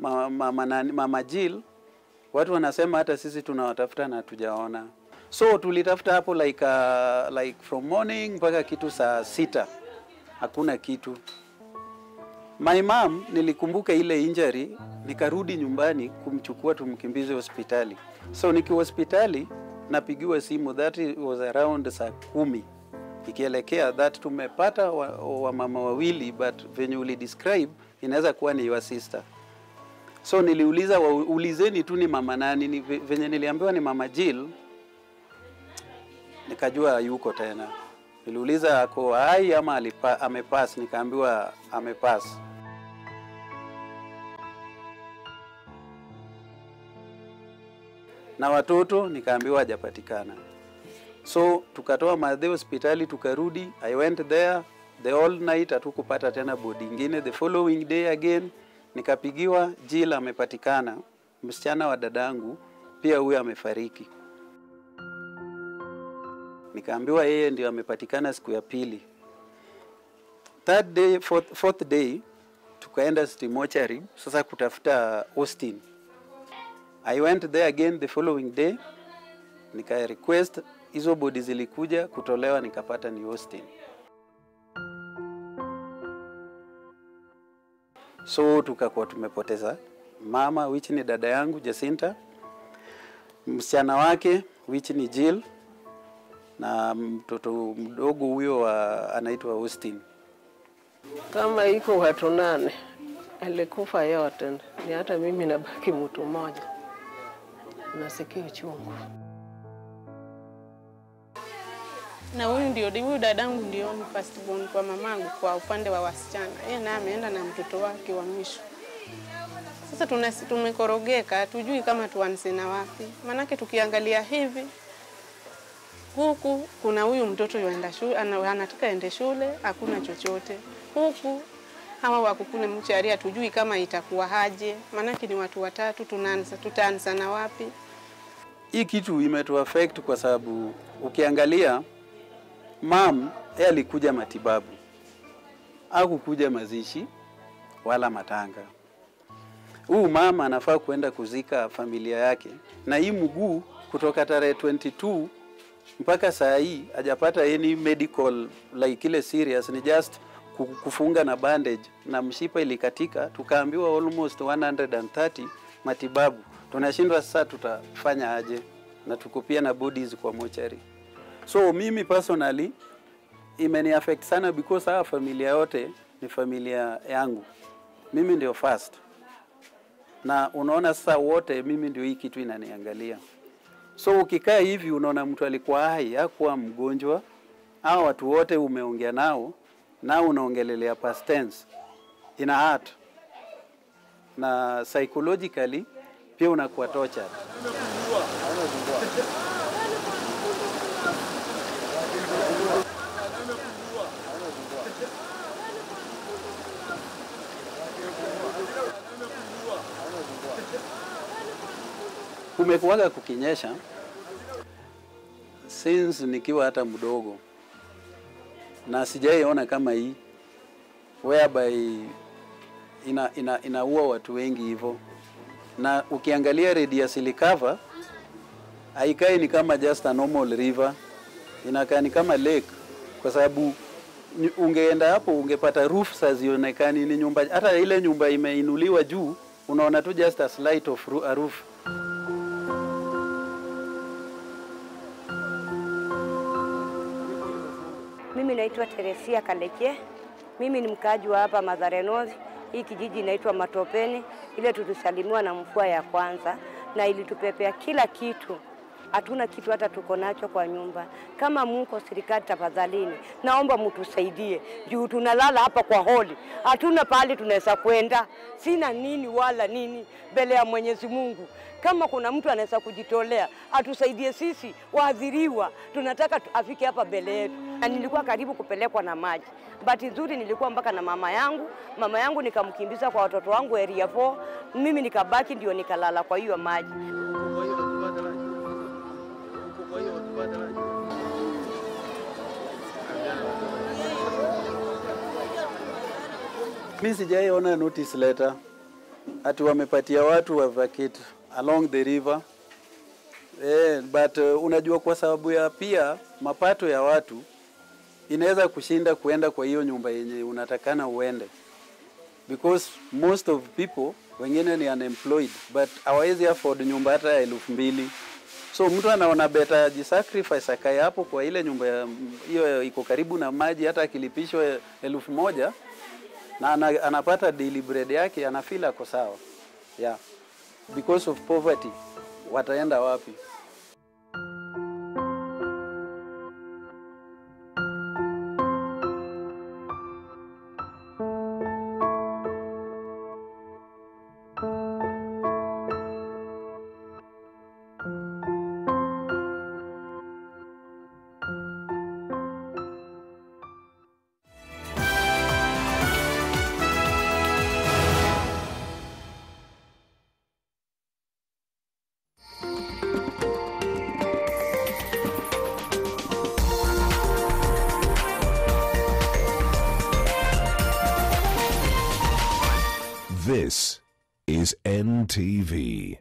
mama Jill? Watu wanasema hata sisi tunawatafuta na hatujaona. So tulitafuta hapo like from morning mpaka kitu saa 6. Hakuna kitu. My mom nilikumbuka ile injury, nikarudi nyumbani kumchukua tumkimbize hospitali. So nikiwa hospitali napigiwa simu, that was around saa 10. Ikielekea that tumepata wamama wawili, but venye uli describe inaweza kuwa ni your sister. So niliuliza ulizeni tu ni mama nani, venye niliambiwa ni mama Jill, nikajua yuko tena. Niliuliza ako hai ama amepass, nikaambiwa amepass. Na watoto nikaambiwa hajapatikana. So tukatoa Mathare hospitali tukarudi. I went there the whole night hatukupata tena body ingine. The following day again nikapigiwa, Jill amepatikana, msichana wa dadangu pia huyo amefariki. Nikaambiwa yeye ndio amepatikana siku ya pili. Third day, fourth day tukaenda mortuary sasa kutafuta Austin. I went there again the following day, nika request hizo body zilikuja kutolewa, nikapata ni Austin. So tukakuwa tumepoteza mama, which ni dada yangu Jacinta, msichana wake which ni Jill, na mtoto mdogo huyo anaitwa Austin. Kama iko watu 8 alikufa yote, ni hata mimi nabaki mtu mmoja. Nasikia uchungu. Na huyu dadangu ndio ni first born kwa mamangu kwa upande wa wasichana. Yeye naye ameenda na mtoto wake wa mwisho. Sasa tumekorogeka, tujui kama tuanze na wapi. Manake tukiangalia hivi huku kuna huyu mtoto yuenda shule, anataka ende shule, hakuna chochote. Huku hawa wakukune mcharia, tujui kama itakuwa haje. Manake ni watu watatu, tutaanza na wapi? Hii kitu imetu affect kwa sababu ukiangalia mam yeye alikuja matibabu, hakukuja mazishi wala matanga. Huyu mama anafaa kuenda kuzika familia yake, na hii mguu kutoka tarehe 22 mpaka saa hii hajapata any medical like ile serious, ni just kufunga na bandage na mshipa ilikatika. Tukaambiwa almost 130 matibabu. Tunashindwa sasa tutafanya aje, na tuko pia na bodies kwa mortuary. So mimi personally imeni affect sana because our familia yote ni familia yangu. Mimi ndio first. Na unaona sasa wote mimi ndio hii kitu inaniangalia. So ukikaa hivi unaona mtu alikuwa hai, hakuwa mgonjwa. Hao watu wote umeongea nao na unaongelelea past tense. Ina hurt. Na psychologically pia unakuwa tortured. Kumekuwaga kukinyesha since nikiwa hata mdogo, na sijaiona kama hii whereby inaua watu wengi hivyo. Na ukiangalia radius ilikava haikai ni kama just a normal river, inakaa ni kama lake, kwa sababu ungeenda hapo ungepata roof zionekani ni nyumba, hata ile nyumba imeinuliwa juu unaona tu just a slight of a roof. Mimi naitwa Teresia Kaleche. Mimi ni mkaaji wa hapa Mathare North. Hii kijiji inaitwa Matopeni. Ile tulisalimiwa na mvua ya kwanza na ilitupepea kila kitu. Hatuna kitu hata tuko nacho kwa nyumba. Kama mko serikali, tafadhalini naomba mtusaidie. Juu tunalala hapa kwa holi. Hatuna pale tunaweza kwenda. Sina nini wala nini mbele ya Mwenyezi Mungu. Kama kuna mtu anaweza kujitolea, atusaidie sisi waadhiriwa. Tunataka afike hapa mbele yetu. Na nilikuwa karibu kupelekwa na maji. Bahati nzuri nilikuwa mpaka na mama yangu. Mama yangu nikamkimbiza kwa watoto wangu area 4. Mimi nikabaki ndio nikalala kwa hiyo maji. Mimi sijaiona notice letter ati wamepatia watu wa vacate along the river. But unajua kwa sababu ya pia mapato ya watu inaweza kushinda kuenda kwa hiyo nyumba yenye unatakana uende. Because most of people wengine ni unemployed but hawezi afford nyumba hata ya 2,000. So mtu anaona better jisacrifice akae hapo kwa ile nyumba hiyo iko karibu na maji, hata akilipishwa 1,000 na anapata daily bread yake, anafeel ako sawa. Yeah. Because of poverty wataenda wapi? This is NTV.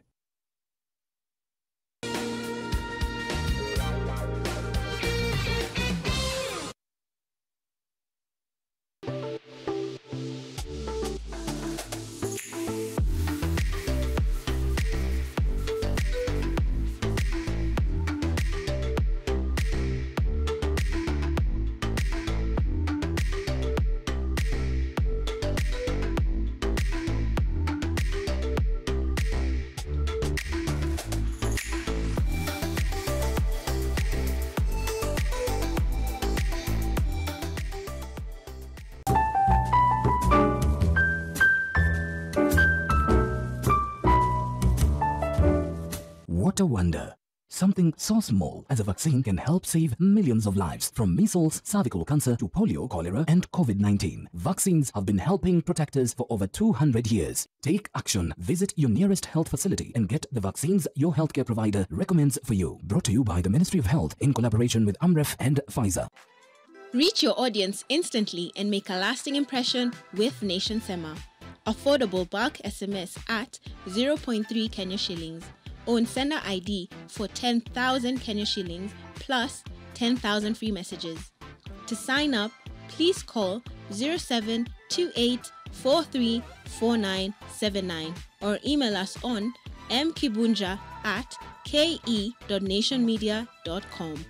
What a wonder. Something so small as a vaccine can help save millions of lives, from measles, cervical cancer to polio, cholera, and COVID-19. Vaccines have been helping protect us for over 200 years. Take action. Visit your nearest health facility and get the vaccines your healthcare provider recommends for you. Brought to you by the Ministry of Health in collaboration with AMREF and Pfizer. Reach your audience instantly and make a lasting impression with Nation Sema. Affordable bulk SMS at 0.3 Kenya shillings. Own sender ID for 10,000 Kenya shillings plus 10,000 free messages. To sign up, please call 0728434979 or email us on mkibunja@ke.nationmedia.com.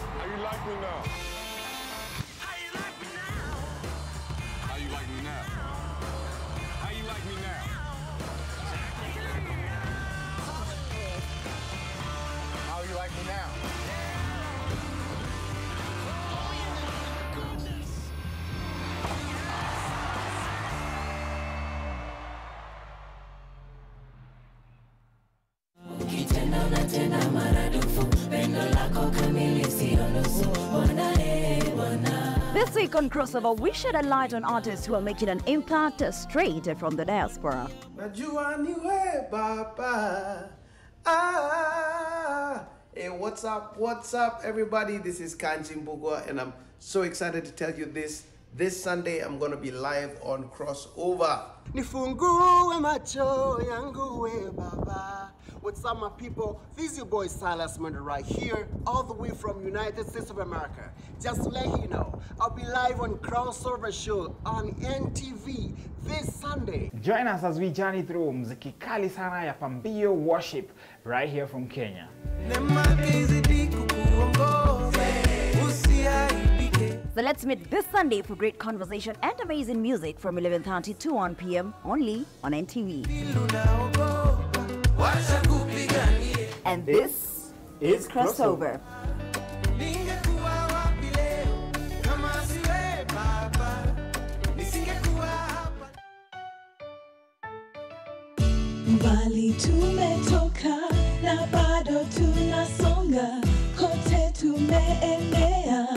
How you like me now? How you like me now? How you like me now? How you like me now? How you like me now? This week on Crossover, we shed a light on artists who are making an impact straight from the diaspora. Hey, what's up? What's up, everybody? This is Kanji Mbugwa, and I'm so excited to tell you this. This Sunday, I'm going to be live on Crossover. Nifungue macho yangu we baba. What's up, my people? This is your boy Silas Mender right here, all the way from United States of America. Just to let you know, I'll be live on Crossover Show on NTV this Sunday. Join us as we journey through muziki kali sana ya Pambio Worship right here from Kenya. So let's meet this Sunday for great conversation and amazing music from 11:30 to 1 p.m. only on NTV. And this is Crossover. Mbali tumetoka na bado tunasonga, kote tumeenea.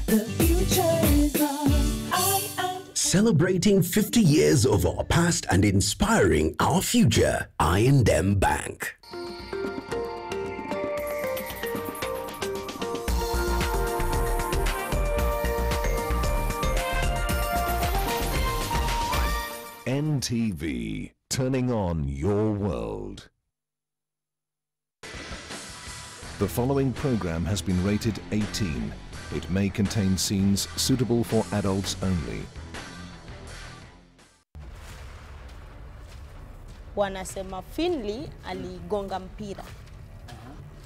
The future is ours. Celebrating 50 years of our past and inspiring our future. I&M Bank. NTV, turning on your world. The following program has been rated 18. It may contain scenes suitable for adults only. Wanasema Finley aligonga mpira.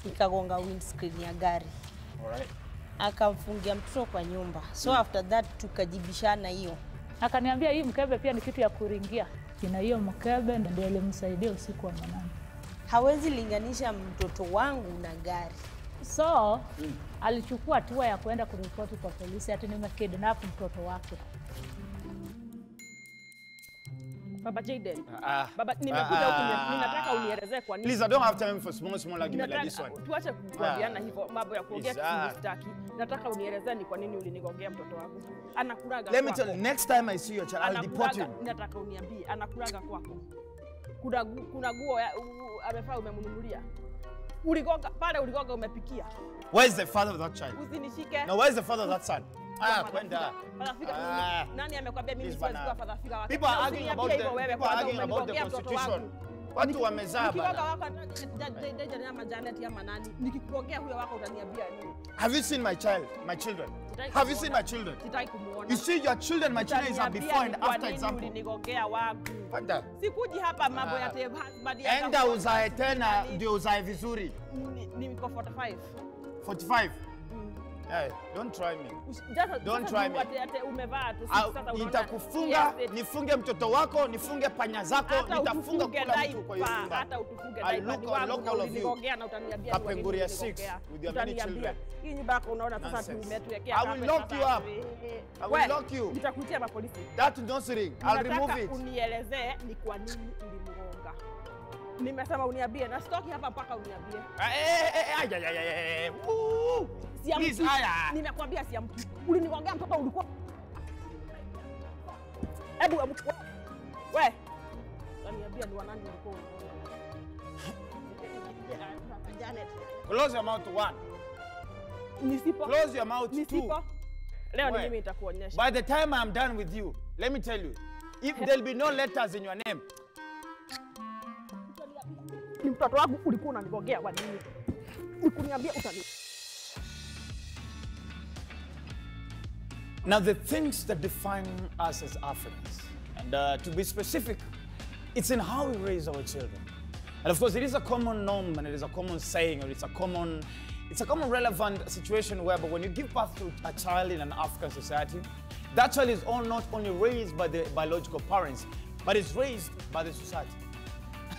Ikagonga windscreen ya gari. Alright. Akamfungia mtoto kwa nyumba. So after that tukajibishana hiyo. Akaniambia hii mkebe pia ni kitu ya kuringia. Kina hiyo mkebe ndio alimsaidia usiku wa manane. Hawezi linganisha mtoto wangu na gari. So, alichukua hatua ya kwenda kuripoti kwa polisi ati nimekidnap mtoto wake. Baba Jaden. Baba nimekuja huku ninataka unielezee kwa nini. Please, I don't have time for small argument like this one. Tuache kuambiana hivyo mambo ya kuongea kitu sitaki. Nataka unielezee ni kwa nini ulinigongea mtoto wako. Anakulaga. Let me tell you, next time I see your child, I'll deport you. Nataka uniambie anakulaga kwako. Kuna nguo amefaa umemnunulia. Uligonga pale, uligonga umepikia. Where's the father of that child? Usinishike. No, where's the father of that son? Kwenda. Nani amekwambia mimi siwezi kuwa father figure wake? People are arguing about the constitution. Watu wamezaa bana. Have you seen my children? Have you seen my children? You see your children, my children is a before and after example. Kwenda. Sikuji hapa mambo ya husband. Enda uzae tena ndio uzae vizuri. Niko 45. 45? Hey, don't try me. Don't try me. Nitakufunga, nifunge mtoto wako, nifunge panya zako, nitafunga kila mtu kwa hiyo nyumba. Hata utufunge look all of you. Kapenguria 6 with your many children. Hii nyumba yako unaona sasa tumetuwekea I will lock you up. I will lock you. Nitakuitia mapolisi. That nursery, I'll remove it. Unielezee ni kwa nini ulimgonga. Nimesema uniambie na stoki hapa mpaka uniambie. Nimekwambia siamki. Ulinigongea mtoto ulikuwa. Hebu wewe. Uniambia ni wanani ulikuwa. Janet. Close your mouth one. Nisipo. Close your mouth two. Leo ni mimi nitakuonyesha. By the time I'm done with you, let me tell you, if there'll be no letters in your name. Ni mtoto wangu ulikuwa unanigongea kwa nini? Ukuniambia utani. Now the things that define us as Africans, and to be specific, it's in how we raise our children. And of course, it is a common norm, and it is a common saying, or it's a common relevant situation whereby when you give birth to a child in an African society, that child is not only raised by the biological parents, but is raised by the society.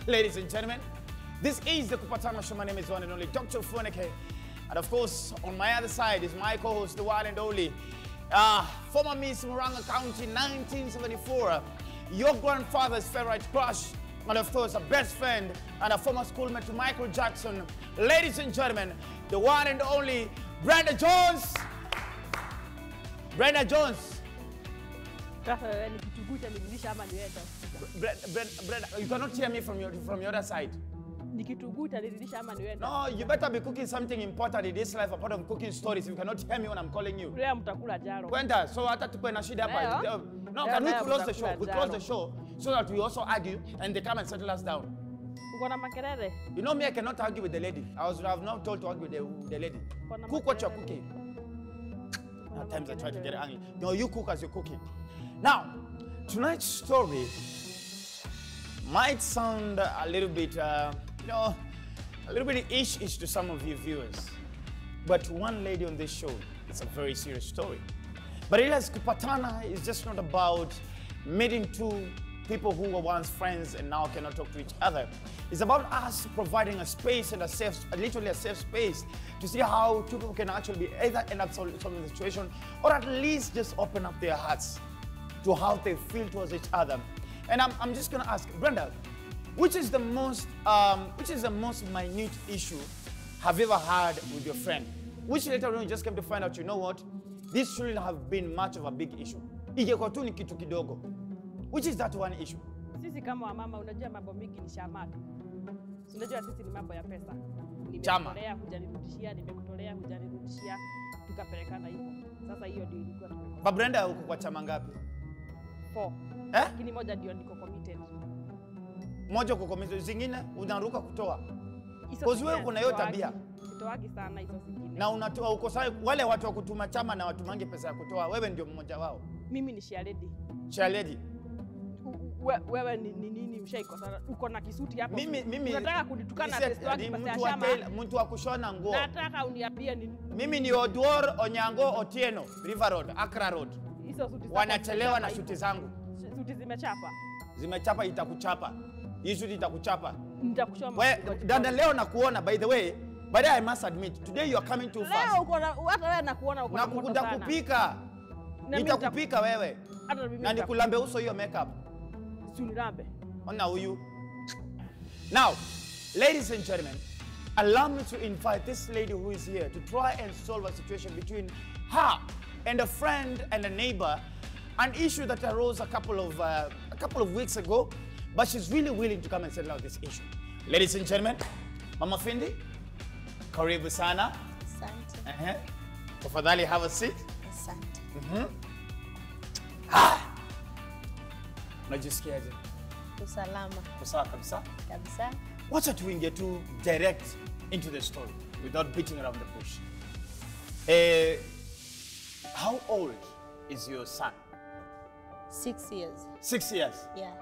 Ladies and gentlemen, this is the Kupatana Show. My name is one and only Dr. Fueneke. And of course, on my other side is my co-host, the one and only former Miss Muranga County, 1974, your grandfather's favorite crush, and of course, a best friend and a former schoolmate to Michael Jackson. Ladies and gentlemen, the one and only Brenda Jones. Brenda Jones. Brenda, you cannot hear me from your other side. No, you better be cooking something important in this life apart from cooking stories. You cannot hear me when I'm calling you. Kwenda, so hata tuko na shida hapa. No, can we close the show? We close the show so that we also argue and they come and settle us down. You know me, I cannot argue with the lady. I have not told to argue with the lady. Cook what you're cooking. At times I try to get angry. No, you cook as you're cooking. Now, tonight's story might sound a little bit, a little bit ish to some of you viewers. But one lady on this show, it's a very serious story. But it has Kupatana is just not about meeting two people who were once friends and now cannot talk to each other. It's about us providing a space and literally a safe space to see how two people can actually be either end up solving the situation or at least just open up their hearts to how they feel towards each other. And I'm just gonna ask, Brenda, which is the most minute issue have you ever had with your friend? Which later on you just came to find out, you know what? This shouldn't have been much of a big issue. Ingekuwa tu ni kitu kidogo. Which is that one issue? Sisi kama wamama unajua mambo mingi ni chama. Unajua sisi ni mambo ya pesa. Nimekutolea hujanirudishia, nimekutolea hujanirudishia, tukapelekana hivyo. Sasa hiyo ndio ilikuwa tumekosa. Ba Brenda uko kwa chama ngapi? 4. Lakini moja ndio niko committed. Moja uko committed, zingine unaruka kutoa. Kwa wewe kuna hiyo tabia. Kutoagi sana hizo zingine. Na unatoa uko sawa wale watu wa kutuma chama na watu mange pesa ya kutoa, wewe ndio mmoja wao. Mimi ni share lady. Share lady. Wewe ni nini ushaiko sana? Uko na kisuti hapo. Mimi unataka kunitukana pesa wangu pesa ya shamba. Mtu wa kushona nguo. Nataka uniambie ni mimi ni Odwor Onyango Otieno, River Road, Accra Road. Hizo suti wanachelewa na suti zangu. Suti zimechapa. Zimechapa itakuchapa. Hii suti itakuchapa. Nitakushoma. Wewe dada leo nakuona by the way. But I must admit, today you are coming too fast. Leo uko hata wewe nakuona uko na moto sana. Nakupika. Nitakupika wewe. Na nikulambe uso hiyo makeup. Sunilambe. Ona huyu. Now, ladies and gentlemen, allow me to invite this lady who is here to try and solve a situation between her and a friend and a neighbor, an issue that arose a couple of weeks ago, but she's really willing to come and settle out this issue. Ladies and gentlemen, Mama Findi, Karibu sana. Asante. Tafadhali have a seat. Asante. Unajisikiaje? Usalama. Sawa kabisa. Kabisa. Wacha tuingie tu direct into the story without beating around the bush. How old is your son? 6 years. 6 years. Yeah.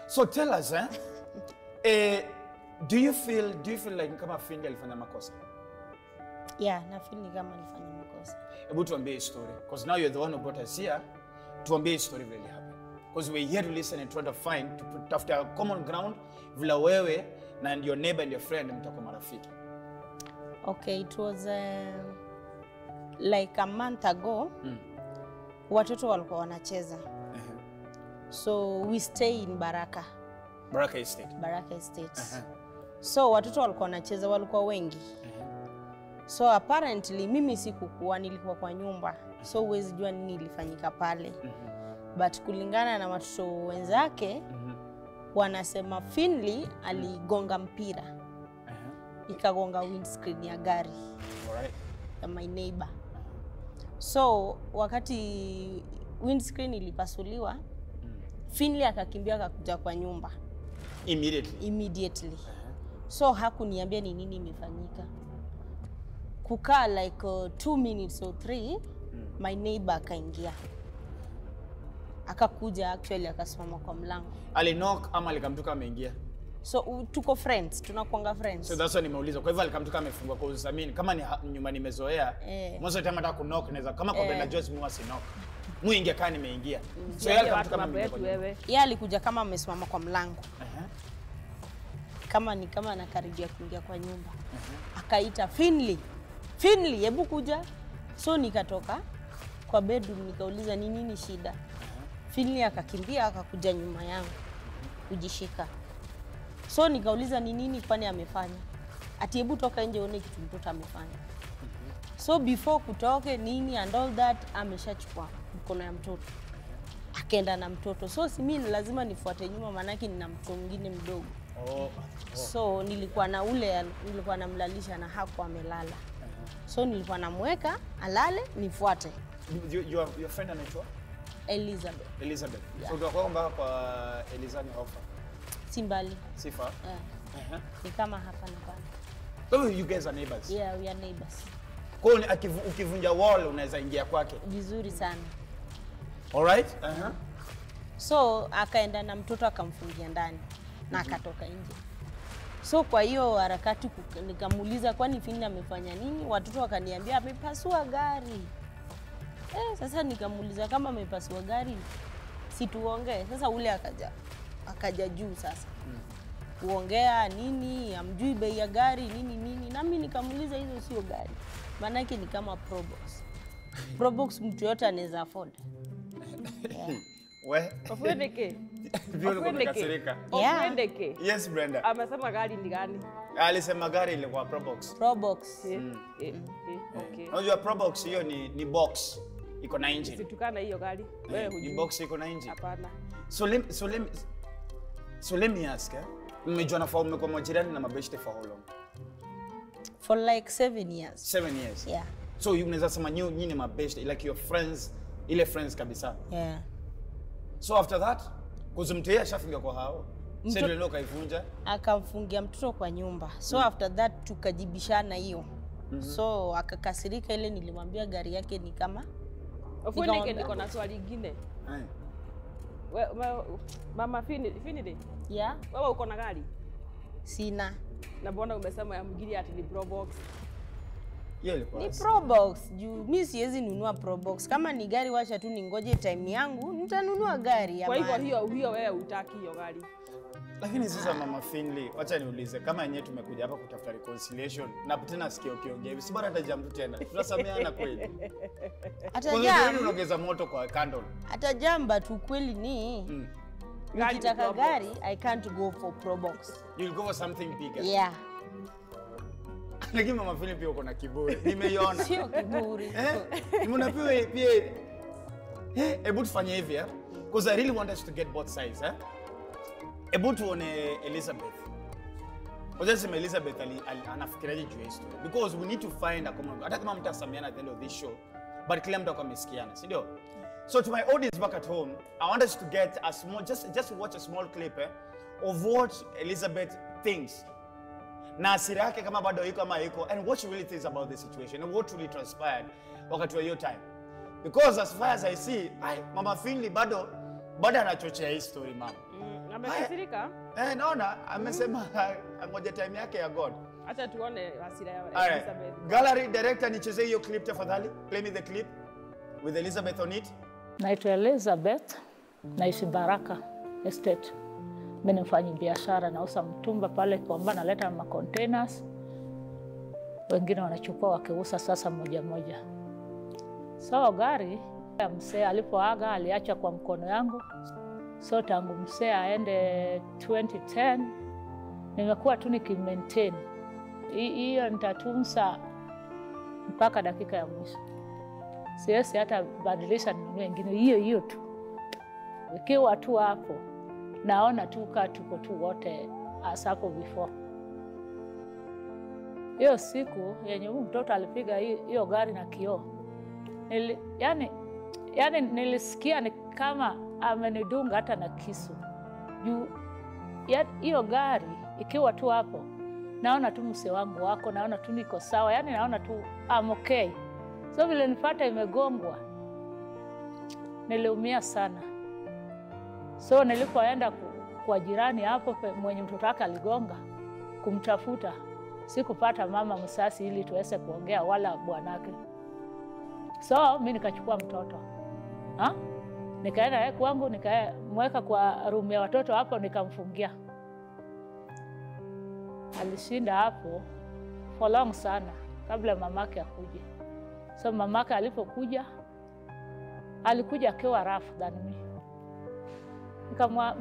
So tell us, do you feel like kama Finley alifanya makosa? Yeah, na feel ni kama alifanya makosa. Hebu tuambie story, because now you're the one who brought us here. Tuambie story really happened. Because we're here to listen and try to find, to put after a common ground, vila wewe na your neighbor and your friend mtako marafiki. Okay, it was like a month ago. Watoto walikuwa wanacheza. So we stay in Baraka. Baraka Estate. Baraka Estate. So watoto walikuwa wanacheza, walikuwa wengi. So apparently mimi sikukuwa, nilikuwa kwa nyumba. So huwezi jua nini ilifanyika pale. But kulingana na watoto wenzake, wanasema Finley aligonga mpira. Ikagonga windscreen ya gari. Alright. Ya my neighbor. So wakati windscreen ilipasuliwa, Finley akakimbia akakuja kwa nyumba. Immediately. So hakuniambia ni nini imefanyika. Kukaa like 2 minutes or 3, my neighbor akaingia. Akakuja actually akasimama kwa mlango. Alinok ama alikamtuka ameingia? So tuko friends, tunakuanga friends. So that's why nimeuliza. Kwa hivyo alikamtuka amefungwa kwa usamini. Kama ni nyumba nimezoea, most of the time hata kunok naweza kama kwa Brenda Joyce mwa sinok. Muingia kama nimeingia. So yeye alikamtuka kama ameingia. Yeye alikuja kama amesimama kwa mlango. Kama anakaribia kuingia kwa nyumba. Akaita Finley. Finley, hebu kuja. So nikatoka kwa bedroom nikauliza ni nini shida. Finley akakimbia akakuja nyuma yangu kujishika. So nikauliza ni nini kwani amefanya. Ati hebu toka nje uone kitu mtoto amefanya. So before kutoke nini and all that ameshachukua mkono ya mtoto. Akaenda na mtoto. So si mimi lazima nifuate nyuma maana yake nina mtoto mwingine mdogo. So nilikuwa namlalisha na hakuwa amelala. So nilikuwa namweka alale nifuate. Your friend anaitwa Elizabeth. Yeah. So tunakuomba kwa Elizabeth Hofa. Simbali. Sifa. Ni kama hapa na pale. So you guys are neighbors? Yeah, we are neighbors. Kwa hiyo ukivunja wall unaweza ingia kwake. Vizuri sana. All right? So akaenda na mtoto akamfungia ndani na akatoka nje. So kwa hiyo harakati nikamuuliza kwani Finley amefanya nini? Watoto wakaniambia amepasua gari. Sasa nikamuuliza kama amepasua gari situongee. Sasa ule akaja juu sasa. Kuongea nini? Amjui bei ya gari nini? Na mimi nikamuuliza hizo sio gari. Maana yake ni kama Probox. Probox mtu yote anaweza afford. Ofwendeke. Ofwendeke. Yes, Brenda. Amesema gari ni gani? Alisema gari ilikuwa Probox. Probox. Okay. Unajua Probox hiyo ni box. Iko na engine. Situkana hiyo gari. Wewe hujui. Ni box iko na engine. Hapana. So let me ask, mmejua na fahamu kwa majirani na mabeshte for how long? For like 7 years. 7 years? Yeah. So you unaweza sema nyinyi ni mabeshte, like your friends, ile friends kabisa? Yeah. So after that, kuzumtea shafinga kwa hao? Sasa ndio kaivunja? Akamfungia mtoto kwa nyumba. So after that tukajibishana hiyo. So akakasirika ile nilimwambia gari yake ni kama Ofwendeke niko na swali lingine. Mama Finley. Yeah. Wewe uko na gari? Sina. Na mbona umesema ya mwingine ati ni Probox? Ni Probox. Juu mimi siwezi nunua Probox. Kama ni gari wacha tu ningoje time yangu, nitanunua gari ya maana. Kwa hivyo hiyo wewe hutaki hiyo gari. Lakini sasa Mama Finley, wacha niulize kama yenyewe tumekuja hapa kutafuta reconciliation na tena sikia ukiongea hivi. Si bora hata jam tu tena. Tunasameheana kweli. Hata jam unaongeza moto kwa candle. Hata jamba tu kweli ni nikitaka gari I can't go for Probox. You'll go for something bigger. Yeah. Lakini Mama Finley pia uko na kiburi. Nimeiona. Sio kiburi. Mnapewa pia hebu tufanye hivi because I really want us to get both sides Hebu tuone Elizabeth. Ozesema Elizabeth anafikiraje juu ya story, because we need to find a common, hata kama mtasamiana at the end of this show, but kila mtu akamesikiana, si ndio? So to my audience back at home, I want us to get a small, just watch a small clip of what Elizabeth thinks. Na asira yake kama bado iko ama iko, and what she really thinks about the situation and what really transpired wakati wa hiyo time. Because as far as I see, Mama Finley bado anachochea hii story mama. Amekasirika? Naona amesema ngoja time yake ya God. Acha tuone hasira ya Elizabeth. Gallery director, nichezee hiyo clip tafadhali. Play me the clip with Elizabeth on it. Naitwa Elizabeth, naishi Baraka Estate. Mimi mfanyi biashara, nauza mtumba pale kwamba naleta ma containers. Wengine wanachukua wakiuza sasa moja moja. So gari ya mzee alipoaga aliacha kwa mkono yangu. So tangu mzee aende 2010 nimekuwa tu nikimaintain. Hiyo nitatunza mpaka dakika ya mwisho. Siwezi hata badilisha ninunue nyingine, hiyo tu. Ikiwa tu hapo naona tu tuko tu wote as hapo before. Hiyo siku yenye huyu mtoto alipiga hiyo gari na kioo, yani nilisikia ni kama amenidunga hata na kisu. Juu hiyo gari ikiwa tu hapo naona tu mse wangu wako, naona tu niko sawa, yani naona tu I'm okay. So vile nipata imegongwa niliumia sana. So nilipoenda kwa jirani hapo mwenye mtoto wake aligonga kumtafuta, sikupata mama msasi ili tuweze kuongea wala bwanake. So mimi nikachukua mtoto. Nikaenda kwangu, nikamweka kwa room ya watoto hapo, nikamfungia. Alishinda hapo for long sana kabla mamake akuje. So mamake alipokuja alikuja akiwa rough than me.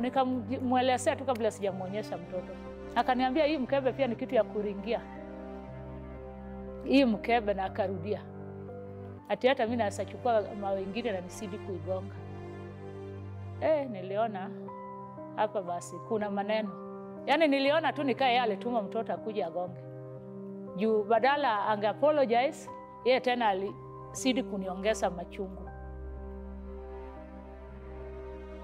Nikamwelezea tu kabla sijamuonyesha mtoto. Akaniambia hii mkebe pia ni kitu ya kuringia. Hii mkebe, na akarudia. Hata mimi nasachukua mawe mengine na nisidi kuigonga. Niliona hapa basi kuna maneno. Yani niliona tu nikae yale tuma mtoto akuje agonge. Juu badala ange apologize, yeye tena alisidi kuniongeza machungu.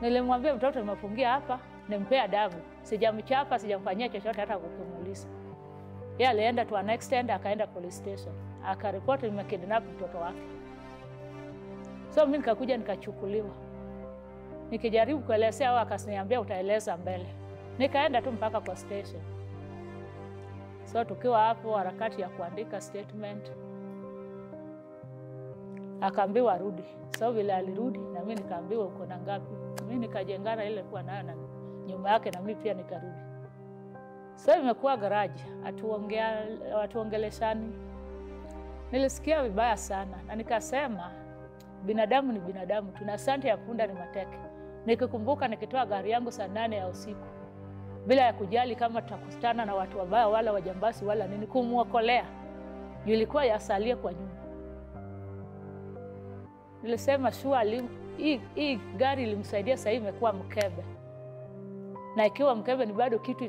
Nilimwambia mtoto nimefungia hapa, nimpea adabu. Sijamchapa, sijamfanyia chochote hata kukumuliza. Yeye alienda to an extent, akaenda police station. Akaripoti nimekidnap mtoto wake. So mimi nikakuja nikachukuliwa. Nikijaribu kuelezea au akasiniambia utaeleza mbele. Nikaenda tu mpaka kwa station. So tukiwa hapo harakati ya kuandika statement, akaambiwa arudi. So vile alirudi na mimi nikaambiwa uko na ngapi. Mimi nikajengana ile kwa nayo na nyuma yake, na mimi pia nikarudi. So imekuwa garage, atuongeleshani. Nilisikia vibaya sana na nikasema binadamu ni binadamu, tuna sante ya punda ni mateke. Nikikumbuka nikitoa gari yangu saa 8 ya usiku bila ya kujali kama tutakutana na watu wabaya wala wajambasi wala nini, kumuokolea. Ilikuwa yasalie kwa nyumba. Nilisema hii gari ilimsaidia, sasa imekuwa mkebe. Na ikiwa mkebe ni bado kitu